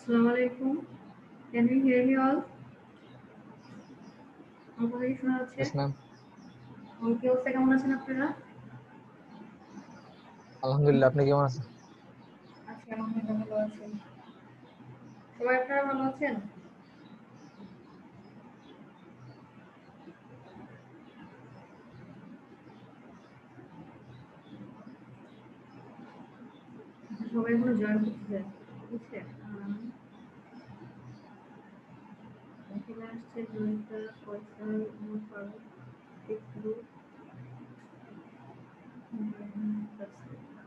Assalamualaikum. Can you hear me all? আমার কথা কি শোনা যাচ্ছে? Yes, ma'am. কি অবস্থা, কেমন আছেন আপনারা? আলহামদুলিল্লাহ, আপনি কেমন আছেন? আজকে আলহামদুলিল্লাহ ভালো আছি। সবাই আপনারা ভালো আছেন? সবাই এখনো জয়েন করতেছে, বুঝছে? এখানে আসছে জয়িতা, ফয়সাল, উমর ফারুক, টিকলু, তাসলিমা,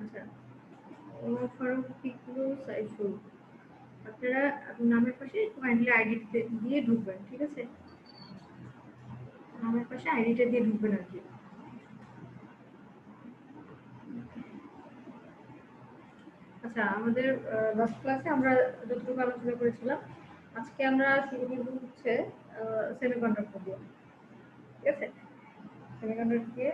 আচ্ছা, উমর ফারুক, টিকলু, সাইফুল। আপনারা নামের পাশে একটু কাইন্ডলি আইডি দিয়ে ঢুকবেন, ঠিক আছে? নামের পাশে আইডিটা দিয়ে ঢুকবেন আর কি। আচ্ছা, আমাদের লাস্ট ক্লাসে আমরা যতটুকু আলোচনা করেছিলাম, আজকে আমরা শুরু করবো হচ্ছে সেমিকন্ডাক্টর দিয়ে, ঠিক আছে? সেমিকন্ডাক্টর দিয়ে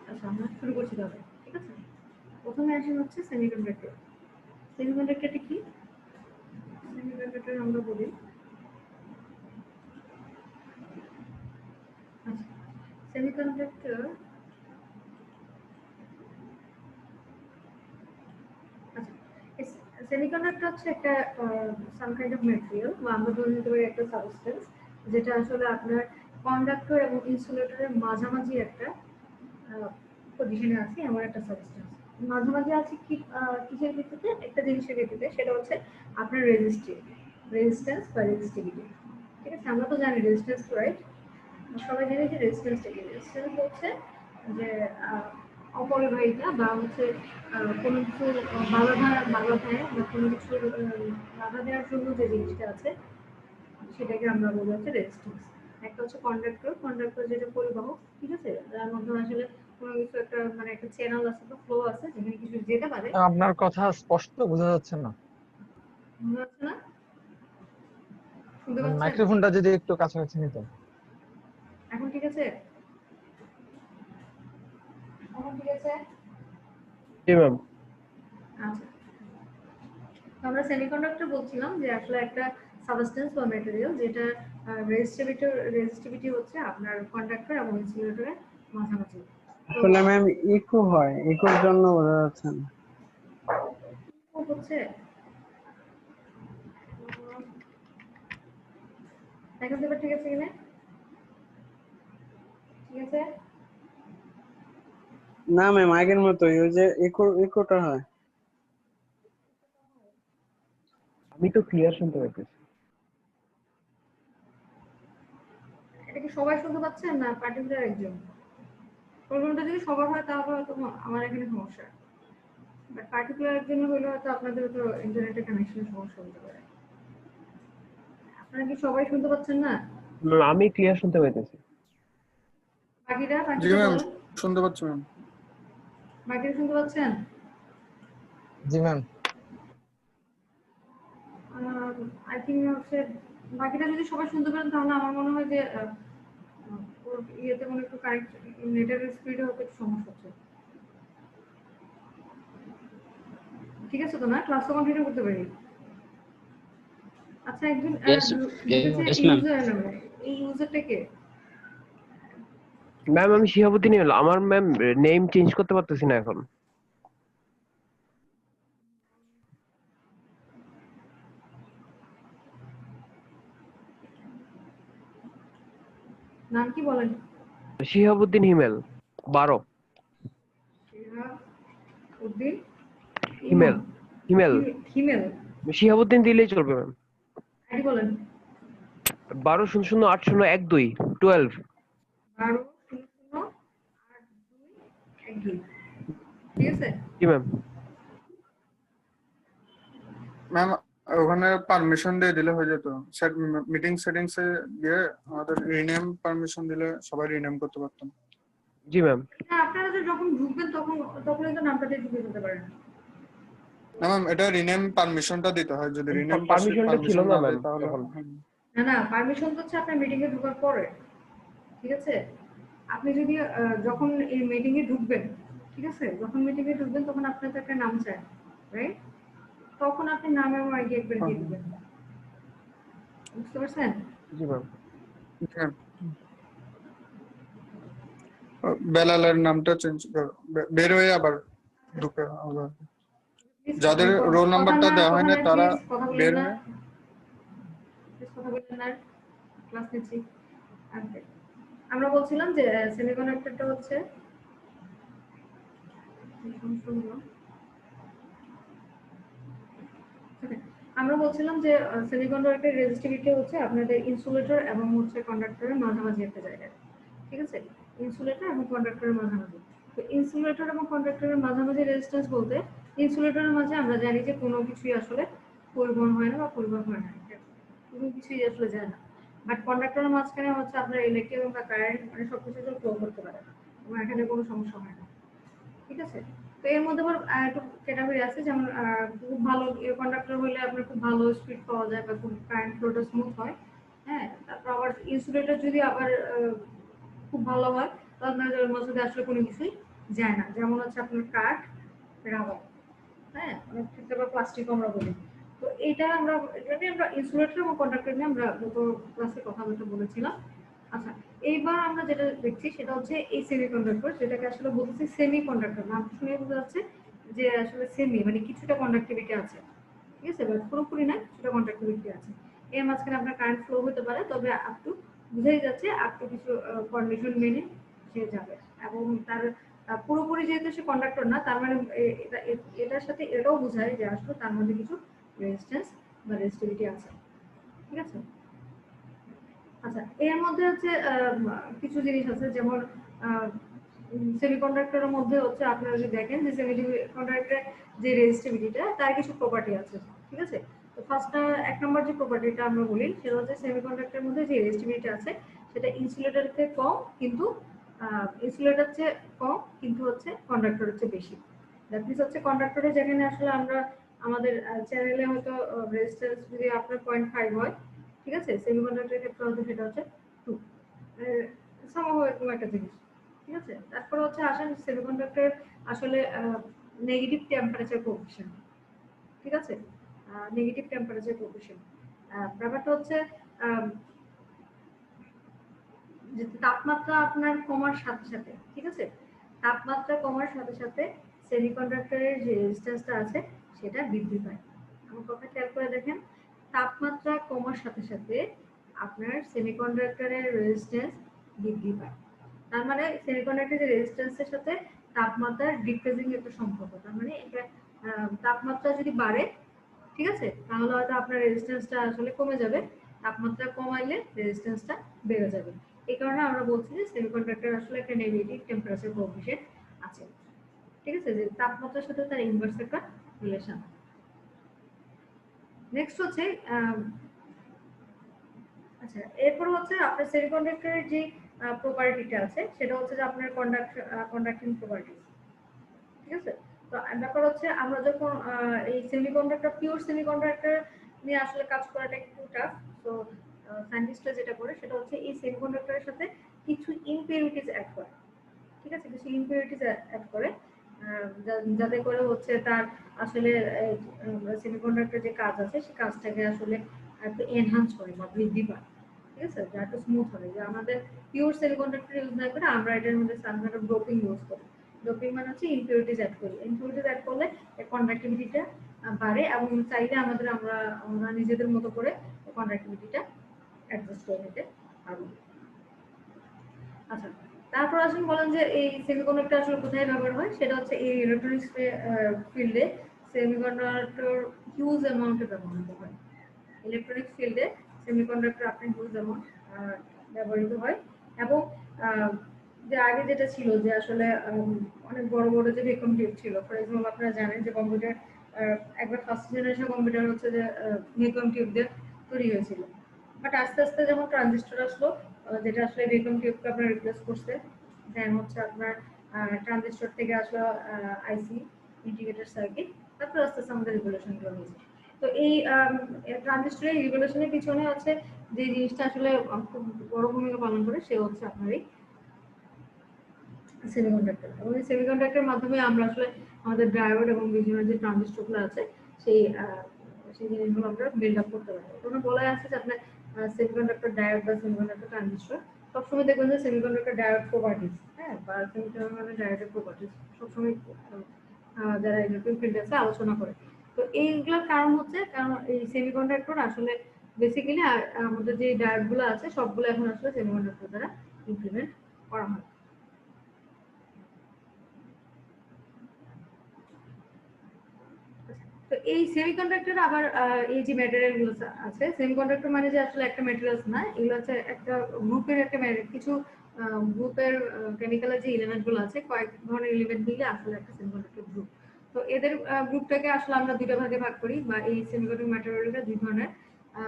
আচ্ছা আমরা শুরু করছি তাহলে, ঠিক আছে? প্রথমে আসি হচ্ছে সেমিকন্ডাক্টর। সেমিকন্ডাক্টরটা কি? সেমিকন্ডাক্টর আমরা বলি, আচ্ছা, সেমিকন্ডাক্টর, সেমিকন্ডাক্টর হচ্ছে একটা সাম কাইন্ড অফ ম্যাটেরিয়াল, বা আমরা ধরে নিতে পারি একটা সাবস্টেন্স, যেটা আসলে আপনার কন্ডাক্টর এবং ইনসুলেটরের মাঝামাঝি একটা পজিশনে আছে, এমন একটা সাবস্টেন্স। মাঝামাঝি আছে কি কিসের ভিত্তিতে? একটা জিনিসের ভিত্তিতে, সেটা হচ্ছে আপনার রেজিস্ট্যান্স বা রেজিস্টিভিটি। ঠিক আছে, আমরা তো জানি রেজিস্ট্যান্স, রাইট? সবাই জানি যে রেজিস্ট্যান্সটা কি। রেজিস্ট্যান্স হচ্ছে যে অপরিবাহিতা, বা হচ্ছে কোনো কিছু বাধা দেয়, বা কোনো কিছু বাধা দেওয়ার জন্য যে জিনিসটা আছে, সেটাকে আমরা বলি হচ্ছে রেজিস্ট্যান্স। একটা হচ্ছে কন্ডাক্টর, কন্ডাক্টর যেটা পরিবাহক, ঠিক আছে, যার মধ্যে আসলে কোনো কিছু একটা মানে একটা চ্যানেল আছে বা ফ্লো আছে, যেখানে কিছু যেতে পারে। আপনার কথা স্পষ্ট বোঝা যাচ্ছে না। বোঝা যাচ্ছে না? শুনতে পাচ্ছেন? মাইক্রোফোনটা যদি একটু কাছাকাছি নিতেন। এখন ঠিক আছে? এখন ঠিক আছে? জি ম্যাম। আচ্ছা, তো আমরা সেমিকন্ডাক্টর বলছিলাম যে আসলে একটা সাবস্টেন্স বা ম্যাটেরিয়াল, যেটা রেজিস্টিভিটি হচ্ছে আপনার কন্ডাক্টর এবং ইনসুলেটরের মাঝামাঝি। তো আসলে ম্যাম ইকো হয়, ইকোর জন্য বোঝা যাচ্ছে না। হচ্ছে এখন তো ঠিক আছে কিনা? ঠিক আছে? না ম্যাম, আগের মতোই, ওই যে ইকোটা হয়। আমি তো ক্লিয়ার শুনতে পাইতেছি। এটা কি সবাই শুনতে পাচ্ছেন, না পার্টিকুলার একজন? প্রবলেমটা যদি সবার হয় তাহলে হয়তো আমার এখানে সমস্যা, বাট পার্টিকুলার একজন হলে হয়তো আপনাদের তো ইন্টারনেটের কানেকশনের সমস্যা হতে পারে। আপনারা কি সবাই শুনতে পাচ্ছেন না? ম্যাম আমি ক্লিয়ার শুনতে পাইতেছি। বাকিরা জি বাকিরা ম্যাম, বলেন, শুনতে পাচ্ছি ম্যাম। বাকিরা শুনতে পাচ্ছেন? জি ম্যাম। আই থিঙ্ক হচ্ছে বাকিটা যদি সবাই শুনতে পারেন, তাহলে আমার মনে হয় যে ওর ইয়েতে মনে একটু কারেক্ট, নেটের স্পিডে হয়তো একটু সমস্যা হচ্ছে। ঠিক আছে তো না? ক্লাস তো কন্টিনিউ করতে পারি। আচ্ছা, একজন Yes, ma'am. ইউজার নামে, এই ইউজারটা কে? ম্যাম আমি শিহাবুদ্দিন হলো আমার ম্যাম, নেম চেঞ্জ করতে পারতেছি না এখন। নাম কি বলেন? শিহাবুদ্দিন হিমেল 12। উদ্দিন হিমেল হিমেল হিমেল। শিহাবুদ্দিন দিলেই চলবে ম্যাম। আইডি বলেন। 12008012 12। 12008212। ঠিক আছে? জি ম্যাম। ম্যাম, ওখানে পারমিশন দিয়ে দিলে হয়ে যেত। মিটিং সেটিংস এ গিয়ে আমাদের রিনেম পারমিশন দিলে সবাই রিনেম করতে পারতাম। জি ম্যাম। হ্যাঁ, আপনারা তো যখন ঢুকবেন তখনই তো নামটা দিয়ে ঢুকে যেতে পারেন। না ম্যাম, এটা রিনেম পারমিশনটা দিতে হয়। যদি রিনেম পারমিশনটা ছিল পারমিশন না না ম্যাম দেয় তাহলে তখন। না, পারমিশন তো হচ্ছে আপনার মিটিং এ ঢোকার পরে, ঠিক আছে? আপনি যদি যখন এই মিটিং এ ঢুকবেন, ঠিক আছে? যখন মিটিং এ ঢুকবেন তখন আপনার তো একটা নাম চায়, রাইট? তখন আপনি নাম এবং আইডি একবার দিয়ে দিবেন। বুঝতে পারছেন? জি ম্যাম। জি ম্যাম। বেলালের নামটা চেঞ্জ বের হয়ে আবার ঢুকে আবার Please, যাদের রোল নাম্বারটা দেওয়া হয় না কথা তারা please, কথা বলবেন বের না। হয়ে Please, কথা বলবেন না। ক্লাস নিচ্ছি। Okay. আমরা বলছিলাম যে সেমিকন্ডাক্টরটা হচ্ছে Okay. আমরা বলছিলাম যে সেমিকন্ডাক্টরের রেজিস্টিভিটি হচ্ছে আপনাদের ইনসুলেটর এবং হচ্ছে কন্ডাক্টরের মাঝামাঝি একটা জায়গায়। ঠিক আছে? ইনসুলেটর এবং কন্ডাক্টরের মাঝামাঝি। তো ইনসুলেটর এবং কন্ডাক্টরের মাঝামাঝি রেজিস্ট্যান্স বলতে ইনসুলেটরের মাঝে আমরা জানি যে কোনো কিছুই আসলে পরিবহন হয় না বা পরিবহন হয় না। কোনো কিছুই আসলে যায় না। বাট কন্ডাক্টরের মাঝখানে হচ্ছে আপনার ইলেকট্রিক এবং কারেন্ট মানে সবকিছু ফ্লো করতে পারে। এবং এখানে কোনো সমস্যা হয় না। ঠিক আছে? তো এর মধ্যে আবার একটু ক্যাটাগরি আছে, যেমন খুব ভালো কন্ডাক্টর হলে আপনার খুব ভালো স্পিড পাওয়া যায় বা খুব কারেন্ট ফ্লোটা স্মুথ হয়। হ্যাঁ, তারপর আবার ইনসুলেটর যদি আবার খুব ভালো হয় তাহলে ওর মধ্যে আসলে কোনো কিছুই যায় না, যেমন হচ্ছে আপনার কাঠ, রাবার, হ্যাঁ, অনেক ক্ষেত্রে আবার প্লাস্টিক আমরা বলি। তো এটা আমরা ইনসুলেটর এবং কন্ডাক্টর নিয়ে আমরা গত ক্লাসে কথা বলেছিলাম। আচ্ছা, এইবার আমরা যেটা দেখছি সেটা হচ্ছে এই সেমিকন্ডাক্টর, যেটাকে আসলে বলতেছি সেমি কন্ডাক্টর। নাম শুনে বোঝা যাচ্ছে যে আসলে সেমি মানে কিছুটা কন্ডাক্টিভিটি আছে। ঠিক আছে? বাট পুরোপুরি না, কিছুটা কন্ডাক্টিভিটি আছে। এর মাঝখানে আপনার কারেন্ট ফ্লো হতে পারে, তবে আপ টু বুঝাই যাচ্ছে আপ টু কিছু কন্ডিশন মেনে সে যাবে। এবং তার পুরোপুরি যেহেতু সে কন্ডাক্টর না, তার মানে এটার সাথে এটাও বোঝায় যে আসলে তার মধ্যে কিছু রেজিস্ট্যান্স বা রেজিস্টিভিটি আছে। ঠিক আছে? আচ্ছা, এর মধ্যে হচ্ছে কিছু জিনিস আছে, যেমন সেমিকন্ডাক্টরের মধ্যে হচ্ছে আপনারা যদি দেখেন যে সেমিকন্ডাক্টরের যে রেজিস্টিভিটিটা তার কিছু প্রপার্টি আছে। ঠিক আছে? তো ফার্স্ট এক নম্বর যে প্রপার্টিটা আমরা বলি সেটা হচ্ছে সেমিকন্ডাক্টরের মধ্যে যে রেজিস্টিভিটি আছে সেটা ইনসুলেটরের থেকে কম, কিন্তু ইনসুলেটর চেয়ে কম, কিন্তু হচ্ছে কন্ডাক্টরের চেয়ে বেশি। দ্যাট মিন্স হচ্ছে কন্ডাক্টরে যেখানে আসলে আমরা আমাদের চ্যানেলে হয়তো রেজিস্ট্যান্স যদি আপনার 0.5 হয়, ঠিক আছে, সেমিকন্ডাক্টরের ক্ষেত্রে হচ্ছে সেটা হচ্ছে 2 সম্ভব এরকম একটা জিনিস। ঠিক আছে? তারপর হচ্ছে আসেন সেমিকন্ডাক্টর আসলে নেগেটিভ টেম্পারেচার কোএফিশিয়েন্ট। ঠিক আছে? নেগেটিভ টেম্পারেচার কোএফিশিয়েন্ট ব্যাপারটা হচ্ছে যে তাপমাত্রা আপনার কমার সাথে সাথে, ঠিক আছে, তাপমাত্রা কমার সাথে সাথে সেমিকন্ডাক্টরের যে রেজিস্ট্যান্সটা আছে সেটা বৃদ্ধি পায়। আমার কথা খেয়াল করে দেখেন, তাপমাত্রা কমার সাথে সাথে আপনার সেমিকন্ডাক্টরের রেজিস্ট্যান্স বৃদ্ধি পায়। তার মানে সেমিকন্ডাক্টরের রেজিস্ট্যান্সের সাথে তাপমাত্রার ডিক্রিজিং একটা সম্পর্ক। তার মানে এটা তাপমাত্রা যদি বাড়ে, ঠিক আছে, তাহলে হয়তো আপনার রেজিস্ট্যান্সটা আসলে কমে যাবে, তাপমাত্রা কমাইলে রেজিস্ট্যান্সটা বেড়ে যাবে। এই কারণে আমরা বলছি যে সেমিকন্ডাক্টর আসলে একটা নেগেটিভ টেম্পারেচার কোএফিশিয়েন্ট আছে। ঠিক আছে, যে তাপমাত্রার সাথে তার ইনভার্স একটা রিলেশন। নেক্সট হচ্ছে আচ্ছা, এরপর হচ্ছে আপনার সেমিকন্ডাক্টরের যে প্রপার্টিটা আছে সেটা হচ্ছে যে আপনার কন্ডাক্টিং প্রপার্টিজ। ঠিক আছে? তো ব্যাপার হচ্ছে আমরা যখন এই সেমিকন্ডাক্টর পিওর সেমিকন্ডাক্টর নিয়ে আসলে কাজ করাটা একটু টাফ। তো সায়েন্টিস্টরা যেটা করে সেটা হচ্ছে এই সেমিকন্ডাক্টরের সাথে কিছু ইমপিউরিটিজ অ্যাড করে। ঠিক আছে, কিছু ইমপিউরিটিজ অ্যাড করে যাতে করে হচ্ছে তার আসলে সেমিকন্ডাক্টর যে কাজ আছে সেই কাজটাকে আসলে একটু এনহান্স করে বা বৃদ্ধি পায়। ঠিক আছে, যা একটু স্মুথ হয়, যে আমাদের পিওর সেমিকন্ডাক্টর ইউজ না করে আমরা এটার মধ্যে সাম কাইন্ড অফ ডোপিং ইউজ করি। ডোপিং মানে হচ্ছে ইমপিউরিটিজ অ্যাড করি। ইমপিউরিটিজ অ্যাড করলে এর কন্ডাক্টিভিটিটা বাড়ে এবং চাইলে আমরা নিজেদের মতো করে কন্ডাক্টিভিটিটা অ্যাডজাস্ট করে নিতে পারবো। আচ্ছা, তারপর আসুন বলেন যে এই সেমিকন্ডাক্টর আসলে কোথায় ব্যবহার হয়, সেটা হচ্ছে এই ইলেকট্রনিক্স ফিল্ডে সেমিকন্ডাক্টর হিউজ অ্যামাউন্টে ব্যবহৃত হয়। ইলেকট্রনিক্স ফিল্ডে সেমিকন্ডাক্টর আপনার হিউজ অ্যামাউন্ট ব্যবহৃত হয়। এবং যে আগে যেটা ছিল যে আসলে অনেক বড় বড় যে ভ্যাকুয়াম টিউব ছিল, ফর এক্সাম্পল আপনারা জানেন যে কম্পিউটার একবার ফার্স্ট জেনারেশন কম্পিউটার হচ্ছে যে ভ্যাকুয়াম টিউব দিয়ে তৈরি হয়েছিল। বাট আস্তে আস্তে যেমন ট্রানজিস্টর আসলো, যেটা আসলে ভ্যাকুয়াম টিউবকে আপনার রিপ্লেস করছে। দেন হচ্ছে আপনার ট্রানজিস্টর থেকে আসলো আইসি, ইন্টিগ্রেটেড সার্কিট, তারপর আস্তে আস্তে আমাদের রেগুলেশনগুলো হয়েছে। তো এই ট্রানজিস্টরের রেগুলেশনের পিছনে হচ্ছে যে জিনিসটা আসলে খুব বড় ভূমিকা পালন করে সে হচ্ছে আপনার এই সেমিকন্ডাক্টর, এবং এই সেমিকন্ডাক্টরের মাধ্যমে আমরা আসলে আমাদের ডায়োড এবং বিভিন্ন যে ট্রানজিস্টরগুলো আছে সেই সেই জিনিসগুলো আমরা বিল্ড আপ করতে পারি। ওখানে বলা আছে যে আপনার সেমিকন্ডাক্টর ডায়োড বা সেমিকন্ডাক্টর ট্রানজিস্টর সবসময় দেখবেন যে সেমিকন্ডাক্টর ডায়োড প্রপার্টিজ, হ্যাঁ, বা সেমিকন্ডাক্টর ডায়োডের প্রপার্টিজ সবসময় যারা ইলেকট্রিক ফিল্ড আছে আলোচনা করে। তো এইগুলোর কারণ হচ্ছে কারণ এই সেমিকন্ডাক্টর আসলে বেসিক্যালি আমাদের যে ডায়োডগুলো আছে সবগুলো এখন আসলে সেমিকন্ডাক্টর দ্বারা ইমপ্লিমেন্ট করা হয়। তো এই সেমিকন্ডাক্টর আবার এই যে ম্যাটেরিয়াল গুলো আছে, সেমিকন্ডাক্টর মানে যে আসলে একটা ম্যাটেরিয়ালস না, এগুলো হচ্ছে একটা গ্রুপের একটা কিছু গ্রুপের কেমিক্যালের যে এলিমেন্ট গুলো আছে কয়েক ধরনের এলিমেন্ট মিলে আসলে একটা সেমিকন্ডাক্টর গ্রুপ। তো এদের গ্রুপটাকে আসলে আমরা দুইটা ভাগে ভাগ করি, বা এই সেমিকন্ডাক্টর ম্যাটেরিয়ালটা দুই ধরনের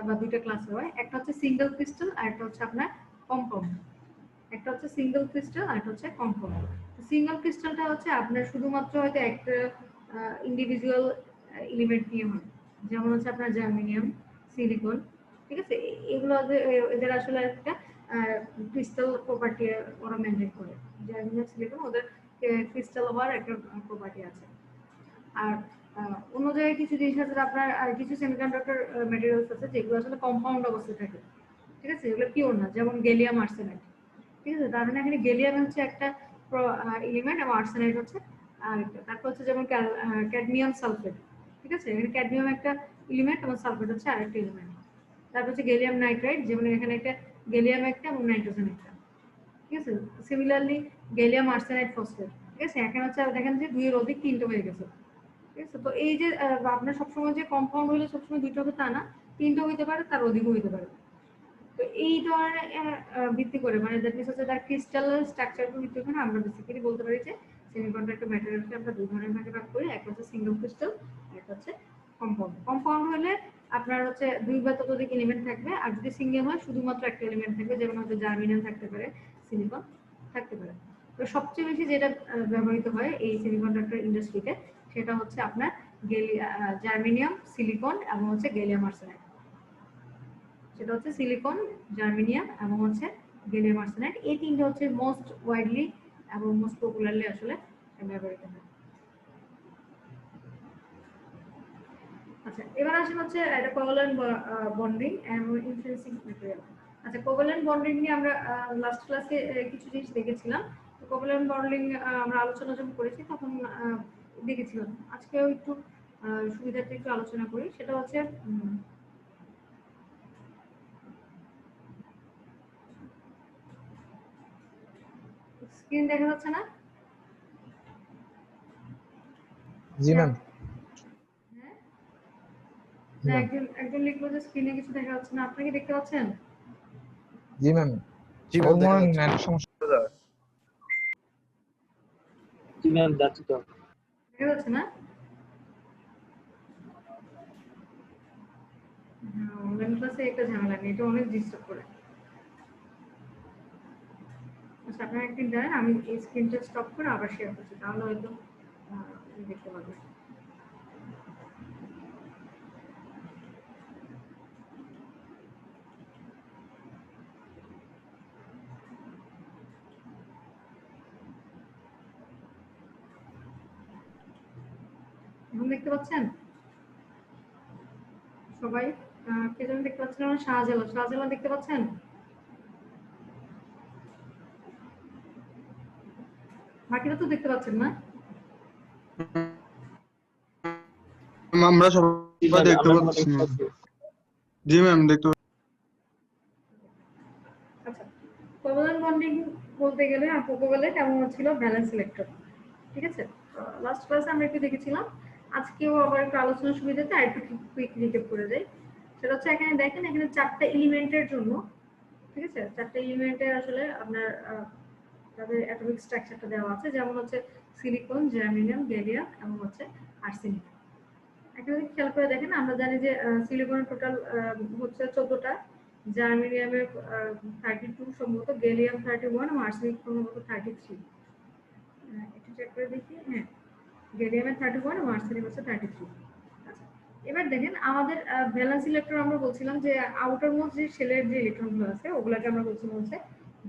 বা দুইটা ক্লাসে হয়। একটা হচ্ছে সিঙ্গেল ক্রিস্টাল আর একটা হচ্ছে আপনার কম্পাউন্ড। একটা হচ্ছে সিঙ্গেল ক্রিস্টাল আর একটা হচ্ছে কম্পাউন্ড। সিঙ্গেল ক্রিস্টালটা হচ্ছে আপনার শুধুমাত্র হয়তো একটা ইন্ডিভিজুয়াল এলিমেন্ট নিয়ে হয়, যেমন হচ্ছে আপনার জার্মেনিয়াম, সিলিকন, ঠিক আছে, এগুলো এদের আসলে একটা ক্রিস্টাল প্রপার্টি ওরা মেনটেন করে। জার্মেনিয়াম, সিলিকন ওদের ক্রিস্টাল হওয়ার একটা প্রপার্টি আছে। আর অন্য জায়গায় কিছু জিনিস আছে আপনার কিছু সেমিকন্ডাক্টর ম্যাটেরিয়ালস আছে যেগুলো আসলে কম্পাউন্ড অবস্থায় থাকে, ঠিক আছে, এগুলো পিওর না, যেমন গ্যালিয়াম আর্সেনাইড, ঠিক আছে। তার মানে এখানে গ্যালিয়াম হচ্ছে একটা এলিমেন্ট এবং আর্সেনাইড হচ্ছে আরেকটা। তারপর হচ্ছে যেমন ক্যাডমিয়াম সালফেট, ঠিক আছে, এখানে ক্যাডমিয়াম একটা এলিমেন্ট এবং সালফেট হচ্ছে আরেকটা এলিমেন্ট। তারপর হচ্ছে গ্যালিয়াম নাইট্রাইড, যেমন এখানে একটা গ্যালিয়াম একটা এবং নাইট্রোজেন একটা, ঠিক আছে। সিমিলারলি গ্যালিয়াম আর্সেনাইড ফসফেট, ঠিক আছে, এখানে হচ্ছে দেখেন যে দুইয়ের অধিক তিনটে হয়ে গেছে, ঠিক আছে। তো এই যে আপনার সবসময় যে কম্পাউন্ড হলে সবসময় দুইটা হবে তা না, তিনটে হইতে পারে, তার অধিকও হইতে পারে। তো এই ধরনের ভিত্তি করে মানে দ্যাট মিন্স হচ্ছে তার ক্রিস্টাল স্ট্রাকচারের ভিত্তি করে আমরা বেসিক্যালি বলতে পারি যে সেমিকন্ডাক্টর ম্যাটেরিয়ালকে আমরা দুই ধরনের ভাগে ভাগ করি, একটা হচ্ছে সিঙ্গেল ক্রিস্টাল আর একটা হচ্ছে কম্পাউন্ড। কম্পাউন্ড হলে আপনার হচ্ছে দুই বা ততোধিক এলিমেন্ট থাকবে, আর যদি সিঙ্গেল হয় শুধুমাত্র একটা এলিমেন্ট থাকবে, যেমন হয়তো জার্মেনিয়াম থাকতে পারে, সিলিকন থাকতে পারে। তো সবচেয়ে বেশি যেটা ব্যবহৃত হয় এই সেমিকন্ডাক্টর ইন্ডাস্ট্রিতে সেটা হচ্ছে আপনার জার্মেনিয়াম, সিলিকন এবং হচ্ছে গ্যালিয়াম আর্সেনাইড। সেটা হচ্ছে সিলিকন, জার্মেনিয়াম এবং হচ্ছে গ্যালিয়াম আর্সেনাইড। এই তিনটা হচ্ছে মোস্ট ওয়াইডলি এবং মোস্ট পপুলারলি আসলে ব্যবহৃত হয়। আচ্ছা, এবার আসেন হচ্ছে এটা covalent bonding and influencing material. আচ্ছা, কোভালেন্ট বন্ডিং নিয়ে আমরা লাস্ট ক্লাসে কিছু জিনিস দেখেছিলাম। কোভালেন্ট বন্ডিং আমরা আলোচনা যখন করেছি তখন দেখেছিলাম। আজকেও একটু সুবিধার্থে একটু আলোচনা করি। সেটা হচ্ছে স্ক্রিন দেখা যাচ্ছে না? জি ম্যাম। হ্যাঁ, না, একজন লিখলো যে স্ক্রিনে কিছু দেখা যাচ্ছে না। আপনি কি দেখতে পাচ্ছেন? জি ম্যাম। জি ওর ম্যাম, মনে হয় দেখা নেট যাচ্ছে। সমস্যা। জি ম্যাম, যাচ্ছি তো। দেখা যাচ্ছে না? অনলাইন ক্লাসে একটা ঝামেলা নেই, এটা অনেক ডিস্টার্ব করে। আচ্ছা, আপনারা একদিন জানেন আমি এই স্ক্রিনটা স্টপ করে আবার শেয়ার করছি, তাহলে হয়তো দেখতে পাবেন। এখন দেখতে পাচ্ছেন সবাই? কে যেন দেখতে পাচ্ছেন না? শাহজালাল, শাহজালাল দেখতে পাচ্ছেন? বাকিরা তো দেখতে পাচ্ছেন না? আমরা সবাই দেখতে পাচ্ছি না। জি ম্যাম, দেখতে আচ্ছা, কোভালেন্ট বন্ডিং বলতে গেলে কোভালেন্ট এমন হচ্ছিল ভ্যালেন্স ইলেকট্রন, ঠিক আছে। লাস্ট ক্লাসে আমরা একটু দেখেছিলাম, আজকেও আবার একটু আলোচনার সুবিধাতে আর একটু কুইক রিক্যাপ করে দেই। সেটা হচ্ছে এখানে দেখেন, এখানে চারটা এলিমেন্টের জন্য, ঠিক আছে, চারটা এলিমেন্টের আসলে আপনার তাদের অ্যাটমিক স্ট্রাকচারটা দেওয়া আছে, যেমন হচ্ছে সিলিকন, জার্মেনিয়াম, গ্যালিয়াম এবং হচ্ছে আর্সেনিক। একটা যদি খেয়াল করে দেখেন, আমরা জানি যে সিলিকনের টোটাল হচ্ছে 14টা, জার্মেনিয়ামের 32 সম্ভবত, গ্যালিয়াম 31 এবং আর্সেনিক সম্ভবত 33। একটু চেক করে দেখি। হ্যাঁ, গ্যালিয়ামের 31 এবং আর্সেনিক হচ্ছে 33। আচ্ছা, এবার দেখেন আমাদের ভ্যালেন্স ইলেকট্রন আমরা বলছিলাম যে আউটার মোস্ট যে শেলের যে ইলেকট্রনগুলো আছে ওগুলাকে আমরা বলছিলাম হচ্ছে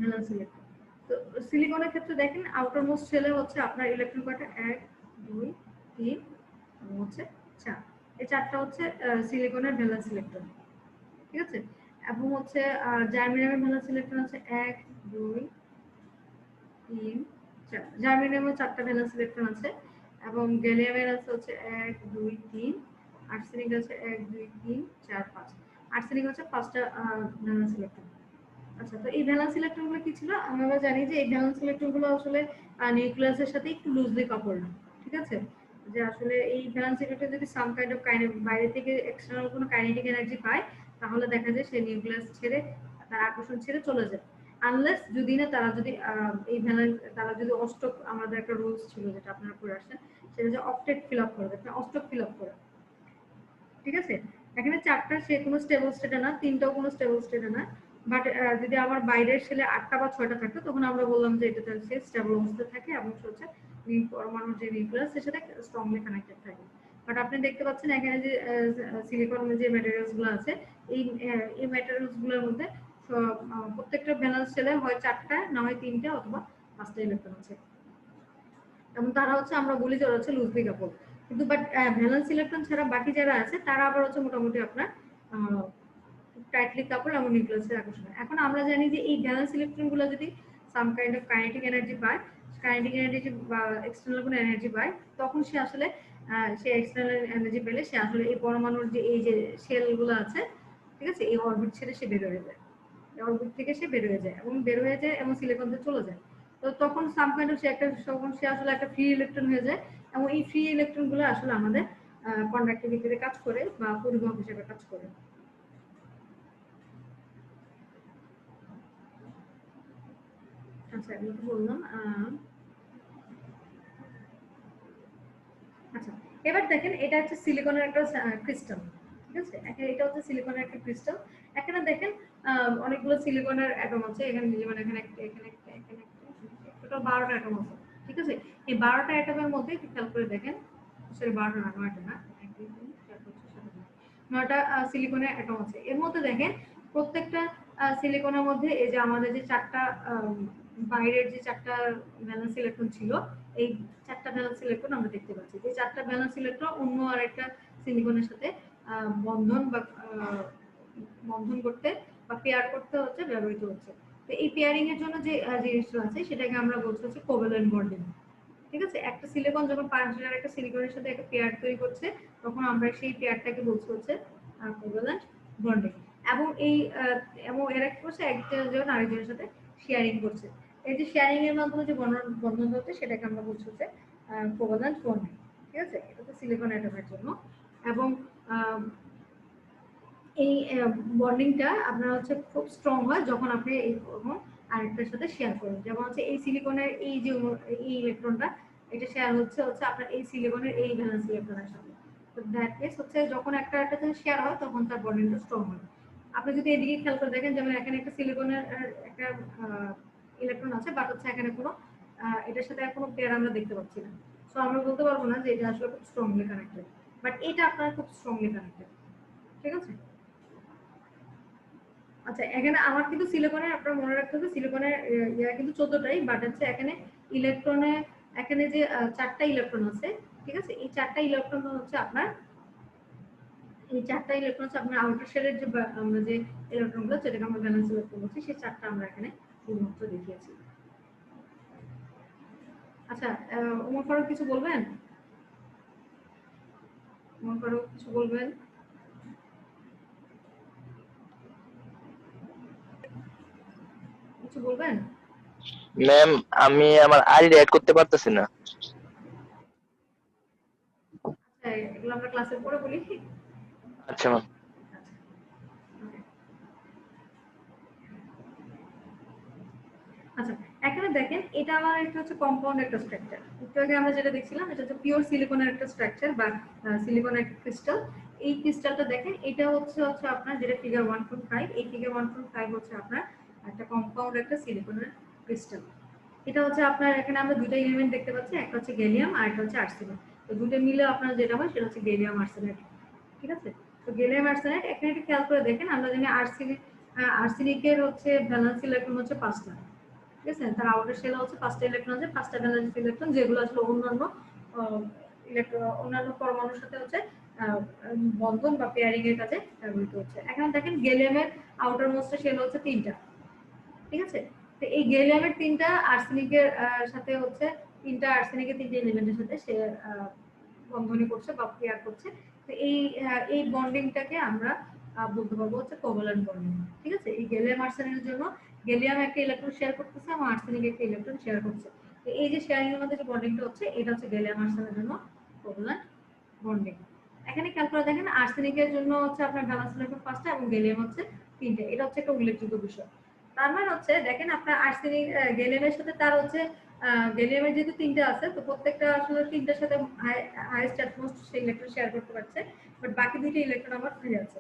ভ্যালেন্স ইলেকট্রন। তো সিলিকনের ক্ষেত্রে দেখেন আউটার মোস্ট শেলে হচ্ছে আপনার ইলেকট্রন কয়টা 1 2 3 এবং হচ্ছে 4। এই চারটা হচ্ছে সিলিকনের ভ্যালেন্স ইলেকট্রন, ঠিক আছে। এবং হচ্ছে জার্মেনিয়ামের ভ্যালেন্স ইলেকট্রন আছে 1 2 3 4। জার্মেনিয়ামের চারটা ভ্যালেন্স ইলেকট্রন আছে এবং গ্যালিয়ামের আছে হচ্ছে 1 2 3। আর্সেনিক আছে 1 2 3 4 5। আর্সেনিক হচ্ছে পাঁচটা ভ্যালেন্স ইলেকট্রন। আচ্ছা, তো এই ভ্যালেন্স ইলেকট্রনগুলো কি ছিল? আমরা জানি যে এই ভ্যালেন্স ইলেকট্রনগুলো আসলে নিউক্লিয়াসের সাথে একটু লুজলি কাপড়ড, ঠিক আছে। যে আসলে এই ভ্যালেন্স ইলেকট্রন যদি সাম কাইন্ড অফ বাইরে থেকে এক্সটার্নাল কোনো কাইনেটিক এনার্জি পায়, তাহলে দেখা যায় সে নিউক্লিয়াস ছেড়ে তার আকর্ষণ ছেড়ে চলে যায়। আনলেস যদি না তারা যদি এই ভ্যালেন্স তারা যদি অষ্টক, আমাদের একটা রুলস ছিল যেটা আপনারা পড়ে আসছেন, সেটা যে অক্টেট ফিল আপ করবে, অষ্টক ফিল আপ করে, ঠিক আছে। এখানে চারটা সে কোনো স্টেবল স্টেটে না, তিনটাও কোনো স্টেবল স্টেটে না। বাট যদি আমার বাইরের সেলে 8টা বা 6টা থাকতো, তখন আমরা বললাম যে এটা সে স্টেবল অবস্থায় থাকে এবং হচ্ছে পরমাণুর যে নিউক্লিয়াস এর সাথে স্ট্রংলি কানেক্টেড থাকে। বাট আপনি দেখতে পাচ্ছেন এখানে যে সিলিকন যে ম্যাটেরিয়ালস গুলো আছে, এই ম্যাটেরিয়ালস গুলোর মধ্যে প্রত্যেকটা ভ্যালেন্স সেলে হয় 4টা, না হয় 3টা অথবা 5টা ইলেকট্রন আছে। এবং তারা হচ্ছে আমরা বলি যে হচ্ছে লুজলি কাপড়। কিন্তু বাট ভ্যালেন্স ইলেকট্রন ছাড়া বাকি যারা আছে তারা আবার হচ্ছে মোটামুটি আপনার টাইটলি কাপড় এবং নিউক্লিয়াসের আকর্ষণ। এখন আমরা জানি যে এই ভ্যালেন্স ইলেকট্রনগুলো যদি সাম কাইন্ড অফ কাইনেটিক এনার্জি পায়, কাইনেটিক এনার্জি বা এক্সটার্নাল কোনো এনার্জি পায়, তখন সে আসলে সে এক্সটার্নাল এনার্জি পেলে সে আসলে এই পরমাণুর যে এই যে শেলগুলো আছে, ঠিক আছে, এই অরবিট ছেড়ে সে বের হয়ে যায়, অরবিট থেকে সে বের হয়ে যায় এবং বের হয়ে যায় এবং সিলিকনে চলে যায়। তো তখন সাম কাইন্ড অফ সে একটা তখন সে আসলে একটা ফ্রি ইলেকট্রন হয়ে যায় এবং এই ফ্রি ইলেকট্রনগুলো আসলে আমাদের কন্ডাক্টিভিটিতে কাজ করে বা পরিবহন হিসেবে কাজ করে। আচ্ছা, এগুলো তো বললাম। আচ্ছা, এবার দেখেন এটা হচ্ছে সিলিকনের একটা ক্রিস্টাল, ঠিক আছে। এটা হচ্ছে সিলিকনের একটা ক্রিস্টাল। এখানে দেখেন অনেকগুলো সিলিকনের অ্যাটম আছে। এখানে যেমন এখানে একটা, এখানে একটা, এখানে একটা, টোটাল 12টা অ্যাটম আছে, ঠিক আছে। এই 12টা অ্যাটমের মধ্যে একটু খেয়াল করে দেখেন, সরি 12টা না, 9টা না, 1 2 3 4 5 6 7 9টা সিলিকনের অ্যাটম আছে। এর মধ্যে দেখেন প্রত্যেকটা সিলিকনের মধ্যে এই যে আমাদের যে চারটা বাইরের যে চারটা ভ্যালেন্স ইলেকট্রন ছিল, এই চারটা ভ্যালেন্স ইলেকট্রন আমরা দেখতে পাচ্ছি। এই চারটা ভ্যালেন্স ইলেকট্রন অন্য আরেকটা সিলিকনের সাথে বন্ধন বা বন্ধন করতে বা পেয়ার করতে হচ্ছে ব্যবহৃত হচ্ছে। তো এই পেয়ারিং এর জন্য যে জিনিসটা আছে সেটাকে আমরা বলছি হচ্ছে কোভ্যালেন্ট বন্ডিং, ঠিক আছে। একটা সিলিকন যখন পাঁচজনের একটা সিলিকনের সাথে একটা পেয়ার তৈরি করছে, তখন আমরা সেই পেয়ারটাকে বলছি হচ্ছে কোভ্যালেন্ট বন্ডিং। এবং এই এবং এরা কি করছে, একজন আরেকজনের সাথে শেয়ারিং করছে। এই যে শেয়ারিং এর মাধ্যমে যে বন্ধন হচ্ছে সেটাকে আমরা বলছি হচ্ছে কোভ্যালেন্ট বন্ডিং, ঠিক আছে। এটা তো সিলিকন অ্যাটমের জন্য। এবং এই বন্ডিংটা আপনার হচ্ছে খুব স্ট্রং হয় যখন আপনি এই আরেকটার সাথে শেয়ার করবেন। যেমন হচ্ছে এই সিলিকনের এই যে এই ইলেকট্রনটা, এটা শেয়ার হচ্ছে আপনার এই সিলিকনের এই ভ্যালেন্স ইলেকট্রনের সাথে। তো দ্যাট মিন্স হচ্ছে যখন একটা সাথে শেয়ার হয় তখন তার বন্ডিংটা স্ট্রং হয়। আপনি যদি এদিকে খেয়াল করে দেখেন, যেমন এখানে একটা সিলিকনের একটা ইলেকট্রন আছে, বাট হচ্ছে এখানে কোনো এটার সাথে কোনো পেয়ার আমরা দেখতে পাচ্ছি না। সো আমরা বলতে পারবো না যে এটা আসলে খুব স্ট্রংলি কানেক্টেড, বাট এটা আপনার খুব স্ট্রংলি কানেক্টেড, ঠিক আছে। আচ্ছা, এখানে আমার কিন্তু সিলিকনের, আপনার মনে রাখতে হবে সিলিকনের ইয়া কিন্তু 14টাই, বাট হচ্ছে এখানে ইলেকট্রনে এখানে যে 4টা ইলেকট্রন আছে, ঠিক আছে। এই 4টা ইলেকট্রন হচ্ছে আপনার আউটার শেলের যে আমরা যে ইলেকট্রনগুলো যেটাকে আমরা ভ্যালেন্স ইলেকট্রন বলছি, সেই 4টা আমরা এখানে শুধুমাত্র দেখিয়েছি। আচ্ছা, ওমর ফারুক কিছু বলবেন? ওমর ফারুক কিছু বলবেন? কিছু বলবেন? ম্যাম, আমি আমার আইডি অ্যাড করতে পারতেছি না। আচ্ছা, এগুলো আমরা ক্লাসে পরে বলি। আচ্ছা ম্যাম। আচ্ছা, এখানে দেখেন এটা আমার একটা হচ্ছে কম্পাউন্ড একটা স্ট্রাকচার। একটু আগে আমরা যেটা দেখছিলাম এটা হচ্ছে পিওর সিলিকনের একটা স্ট্রাকচার বা সিলিকনের একটা ক্রিস্টাল। এই ক্রিস্টালটা দেখেন, এটা হচ্ছে আপনার যেটা ফিগার 1.5, এই ফিগার 1.5 হচ্ছে আপনার একটা কম্পাউন্ড একটা সিলিকনের ক্রিস্টাল। এটা হচ্ছে আপনার এখানে আমরা দুটো এলিমেন্ট দেখতে পাচ্ছি, একটা হচ্ছে গ্যালিয়াম আর একটা হচ্ছে আর্সেনাইড। তো দুটো মিলে আপনার যেটা হয় সেটা হচ্ছে গ্যালিয়াম আর্সেনাইড, ঠিক আছে। তো গ্যালিয়াম আর্সেনাইড এখানে একটু খেয়াল করে দেখেন, আমরা জানি আর্সেনিকের হচ্ছে ভ্যালেন্স ইলেকট্রন হচ্ছে 5টা, ঠিক আছে, তার আউটার শেলে হচ্ছে 5টা ইলেকট্রন আছে, 5টা ভ্যালেন্স ইলেকট্রন, যেগুলো আসলে অন্যান্য অন্যান্য পরমাণুর সাথে হচ্ছে বন্ধন বা পেয়ারিং এর কাজে ব্যবহৃত হচ্ছে। এখানে দেখেন গ্যালিয়ামের আউটার মোস্ট শেল হচ্ছে 3টা, ঠিক আছে। তো এই গ্যালিয়ামের 3টা আর্সেনিকের সাথে হচ্ছে 3টা আর্সেনিকের 3টা এলিমেন্টের সাথে সে বন্ধনী করছে বা পেয়ার করছে। তো এই বন্ডিংটাকে আমরা বলতে পারবো হচ্ছে কোভালেন্ট বন্ডিং, ঠিক আছে। এই গ্যালিয়াম আর্সেনিকের জন্য গ্যালিয়াম একটা ইলেকট্রন শেয়ার করতেছে এবং আর্সেনিক একটা ইলেকট্রন শেয়ার করছে। তো এই যে শেয়ারিং এর মধ্যে যে বন্ডিংটা হচ্ছে, এটা হচ্ছে গ্যালিয়াম আর্সেনিকের জন্য কোভালেন্ট বন্ডিং। এখানে খেয়াল করে দেখেন আর্সেনিকের জন্য হচ্ছে আপনার ভ্যালেন্স ইলেকট্রন 5টা এবং গ্যালিয়াম হচ্ছে 3টা। এটা হচ্ছে একটা উল্লেখযোগ্য বিষয়। তার মানে হচ্ছে দেখেন আপনার আর্সেনিক গ্যালিয়ামের সাথে তার হচ্ছে গ্যালিয়ামের যেহেতু 3টা আছে, তো প্রত্যেকটা আসলে 3টার সাথে হাইয়েস্ট অ্যাটমোস্ট সেই ইলেকট্রন শেয়ার করতে পারছে, বাট বাকি 2টা ইলেকট্রন আমার ফ্রি আছে,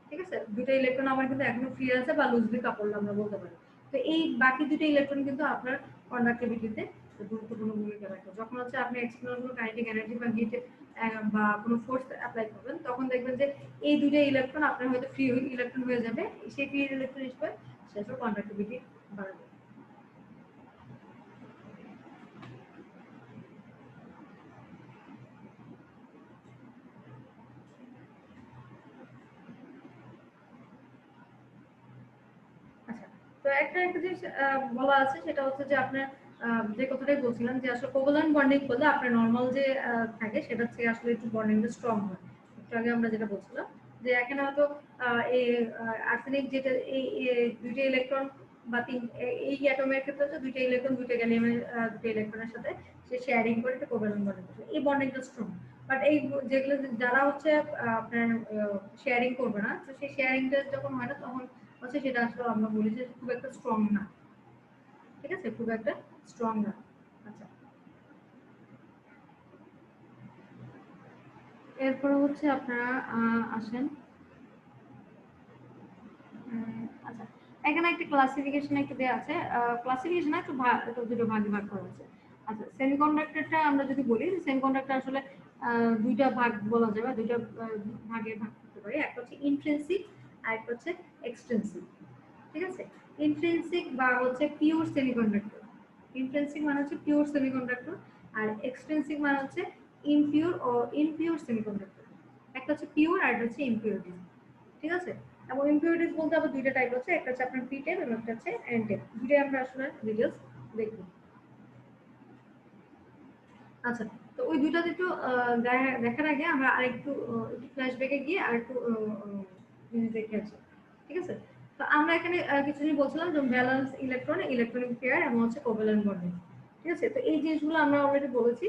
ঠিক আছে। 2টা ইলেকট্রন আমার কিন্তু এখনো ফ্রি আছে বা লুজলি কাপড় আমরা বলতে পারি। তো এই বাকি 2টা ইলেকট্রন কিন্তু আপনার কন্ডাক্টিভিটিতে গুরুত্বপূর্ণ ভূমিকা রাখে। যখন হচ্ছে আপনি এক্সটার্নাল কোনো কাইনেটিক এনার্জি বা হিট বা কোনো ফোর্স অ্যাপ্লাই করবেন, তখন দেখবেন যে এই 2টা ইলেকট্রন আপনার হয়তো ফ্রি ইলেকট্রন হয়ে যাবে, সেই ফ্রি ইলেকট্রন হিসেবে সেটার কন্ডাক্টিভিটি বাড়বে। আচ্ছা, তো একটা জিনিস বলা আছে, সেটা হচ্ছে যে আপনার যে কথাটাই বলছিলাম যে আসলে কোভালেন্ট বন্ডিং করলে আপনার নরমাল যে থাকে সেটা থেকে আসলে একটু বন্ডিংটা স্ট্রং হয়। একটু আগে আমরা যেটা বলছিলাম যে এখানে হয়তো এই আর্সেনিক যেটা এই 2টা ইলেকট্রন বা এই অ্যাটমের ক্ষেত্রে হচ্ছে 2টা ইলেকট্রন 2টা গ্যালিয়ামের 2টা ইলেকট্রনের সাথে সে শেয়ারিং করে একটা কোভালেন্ট বন্ডিং করছে, এই বন্ডিংটা স্ট্রং। বাট এই যেগুলো যারা হচ্ছে আপনার শেয়ারিং করবে না, তো সেই শেয়ারিংটা যখন হয় না তখন হচ্ছে সেটা আসলে আমরা বলি যে খুব একটা স্ট্রং না, ঠিক আছে, খুব একটা স্ট্রং না। আচ্ছা, এরপরে হচ্ছে আপনারা আসেন আচ্ছা, এখানে একটা ক্লাসিফিকেশন একটু দেওয়া আছে, ক্লাসিফিকেশন একটু দুটো ভাগে ভাগ করা আছে। আচ্ছা, সেমিকন্ডাক্টরটা আমরা যদি বলি, সেমিকন্ডাক্টর আসলে 2টা ভাগ বলা যাবে, 2টা ভাগে ভাগ করতে পারি। একটা হচ্ছে ইন্ট্রিনসিক আর একটা হচ্ছে এক্সট্রিনসিক, ঠিক আছে। ইন্ট্রিনসিক বা হচ্ছে পিওর সেমিকন্ডাক্টর, ইন্ট্রিনসিক মানে হচ্ছে পিওর সেমিকন্ডাক্টর, আর এক্সট্রিনসিক মানে হচ্ছে ইনপিওর সেমিকন্ডাক্টর। একটা হচ্ছে পিওর আর একটা হচ্ছে ইমপিউরিটিস, ঠিক আছে। এবং ইমপিউরিটিস বলতে আবার 2টা টাইপ আছে, একটা হচ্ছে আপনার পি টাইপ এবং একটা হচ্ছে এন টাইপ। দুটোই আমরা আসলে ডিটেইলস দেখব। আচ্ছা, তো ওই দুটো একটু দেখার আগে আমরা আরেকটু একটু ফ্ল্যাশব্যাকে গিয়ে আরেকটু জিনিস দেখে আসি, ঠিক আছে। তো আমরা এখানে কিছু জিনিস বলছিলাম যে ব্যালেন্স ইলেকট্রন, ইলেকট্রনিক পেয়ার এবং হচ্ছে কোভ্যালেন্ট বন্ডিং, ঠিক আছে। তো এই জিনিসগুলো আমরা অলরেডি বলেছি।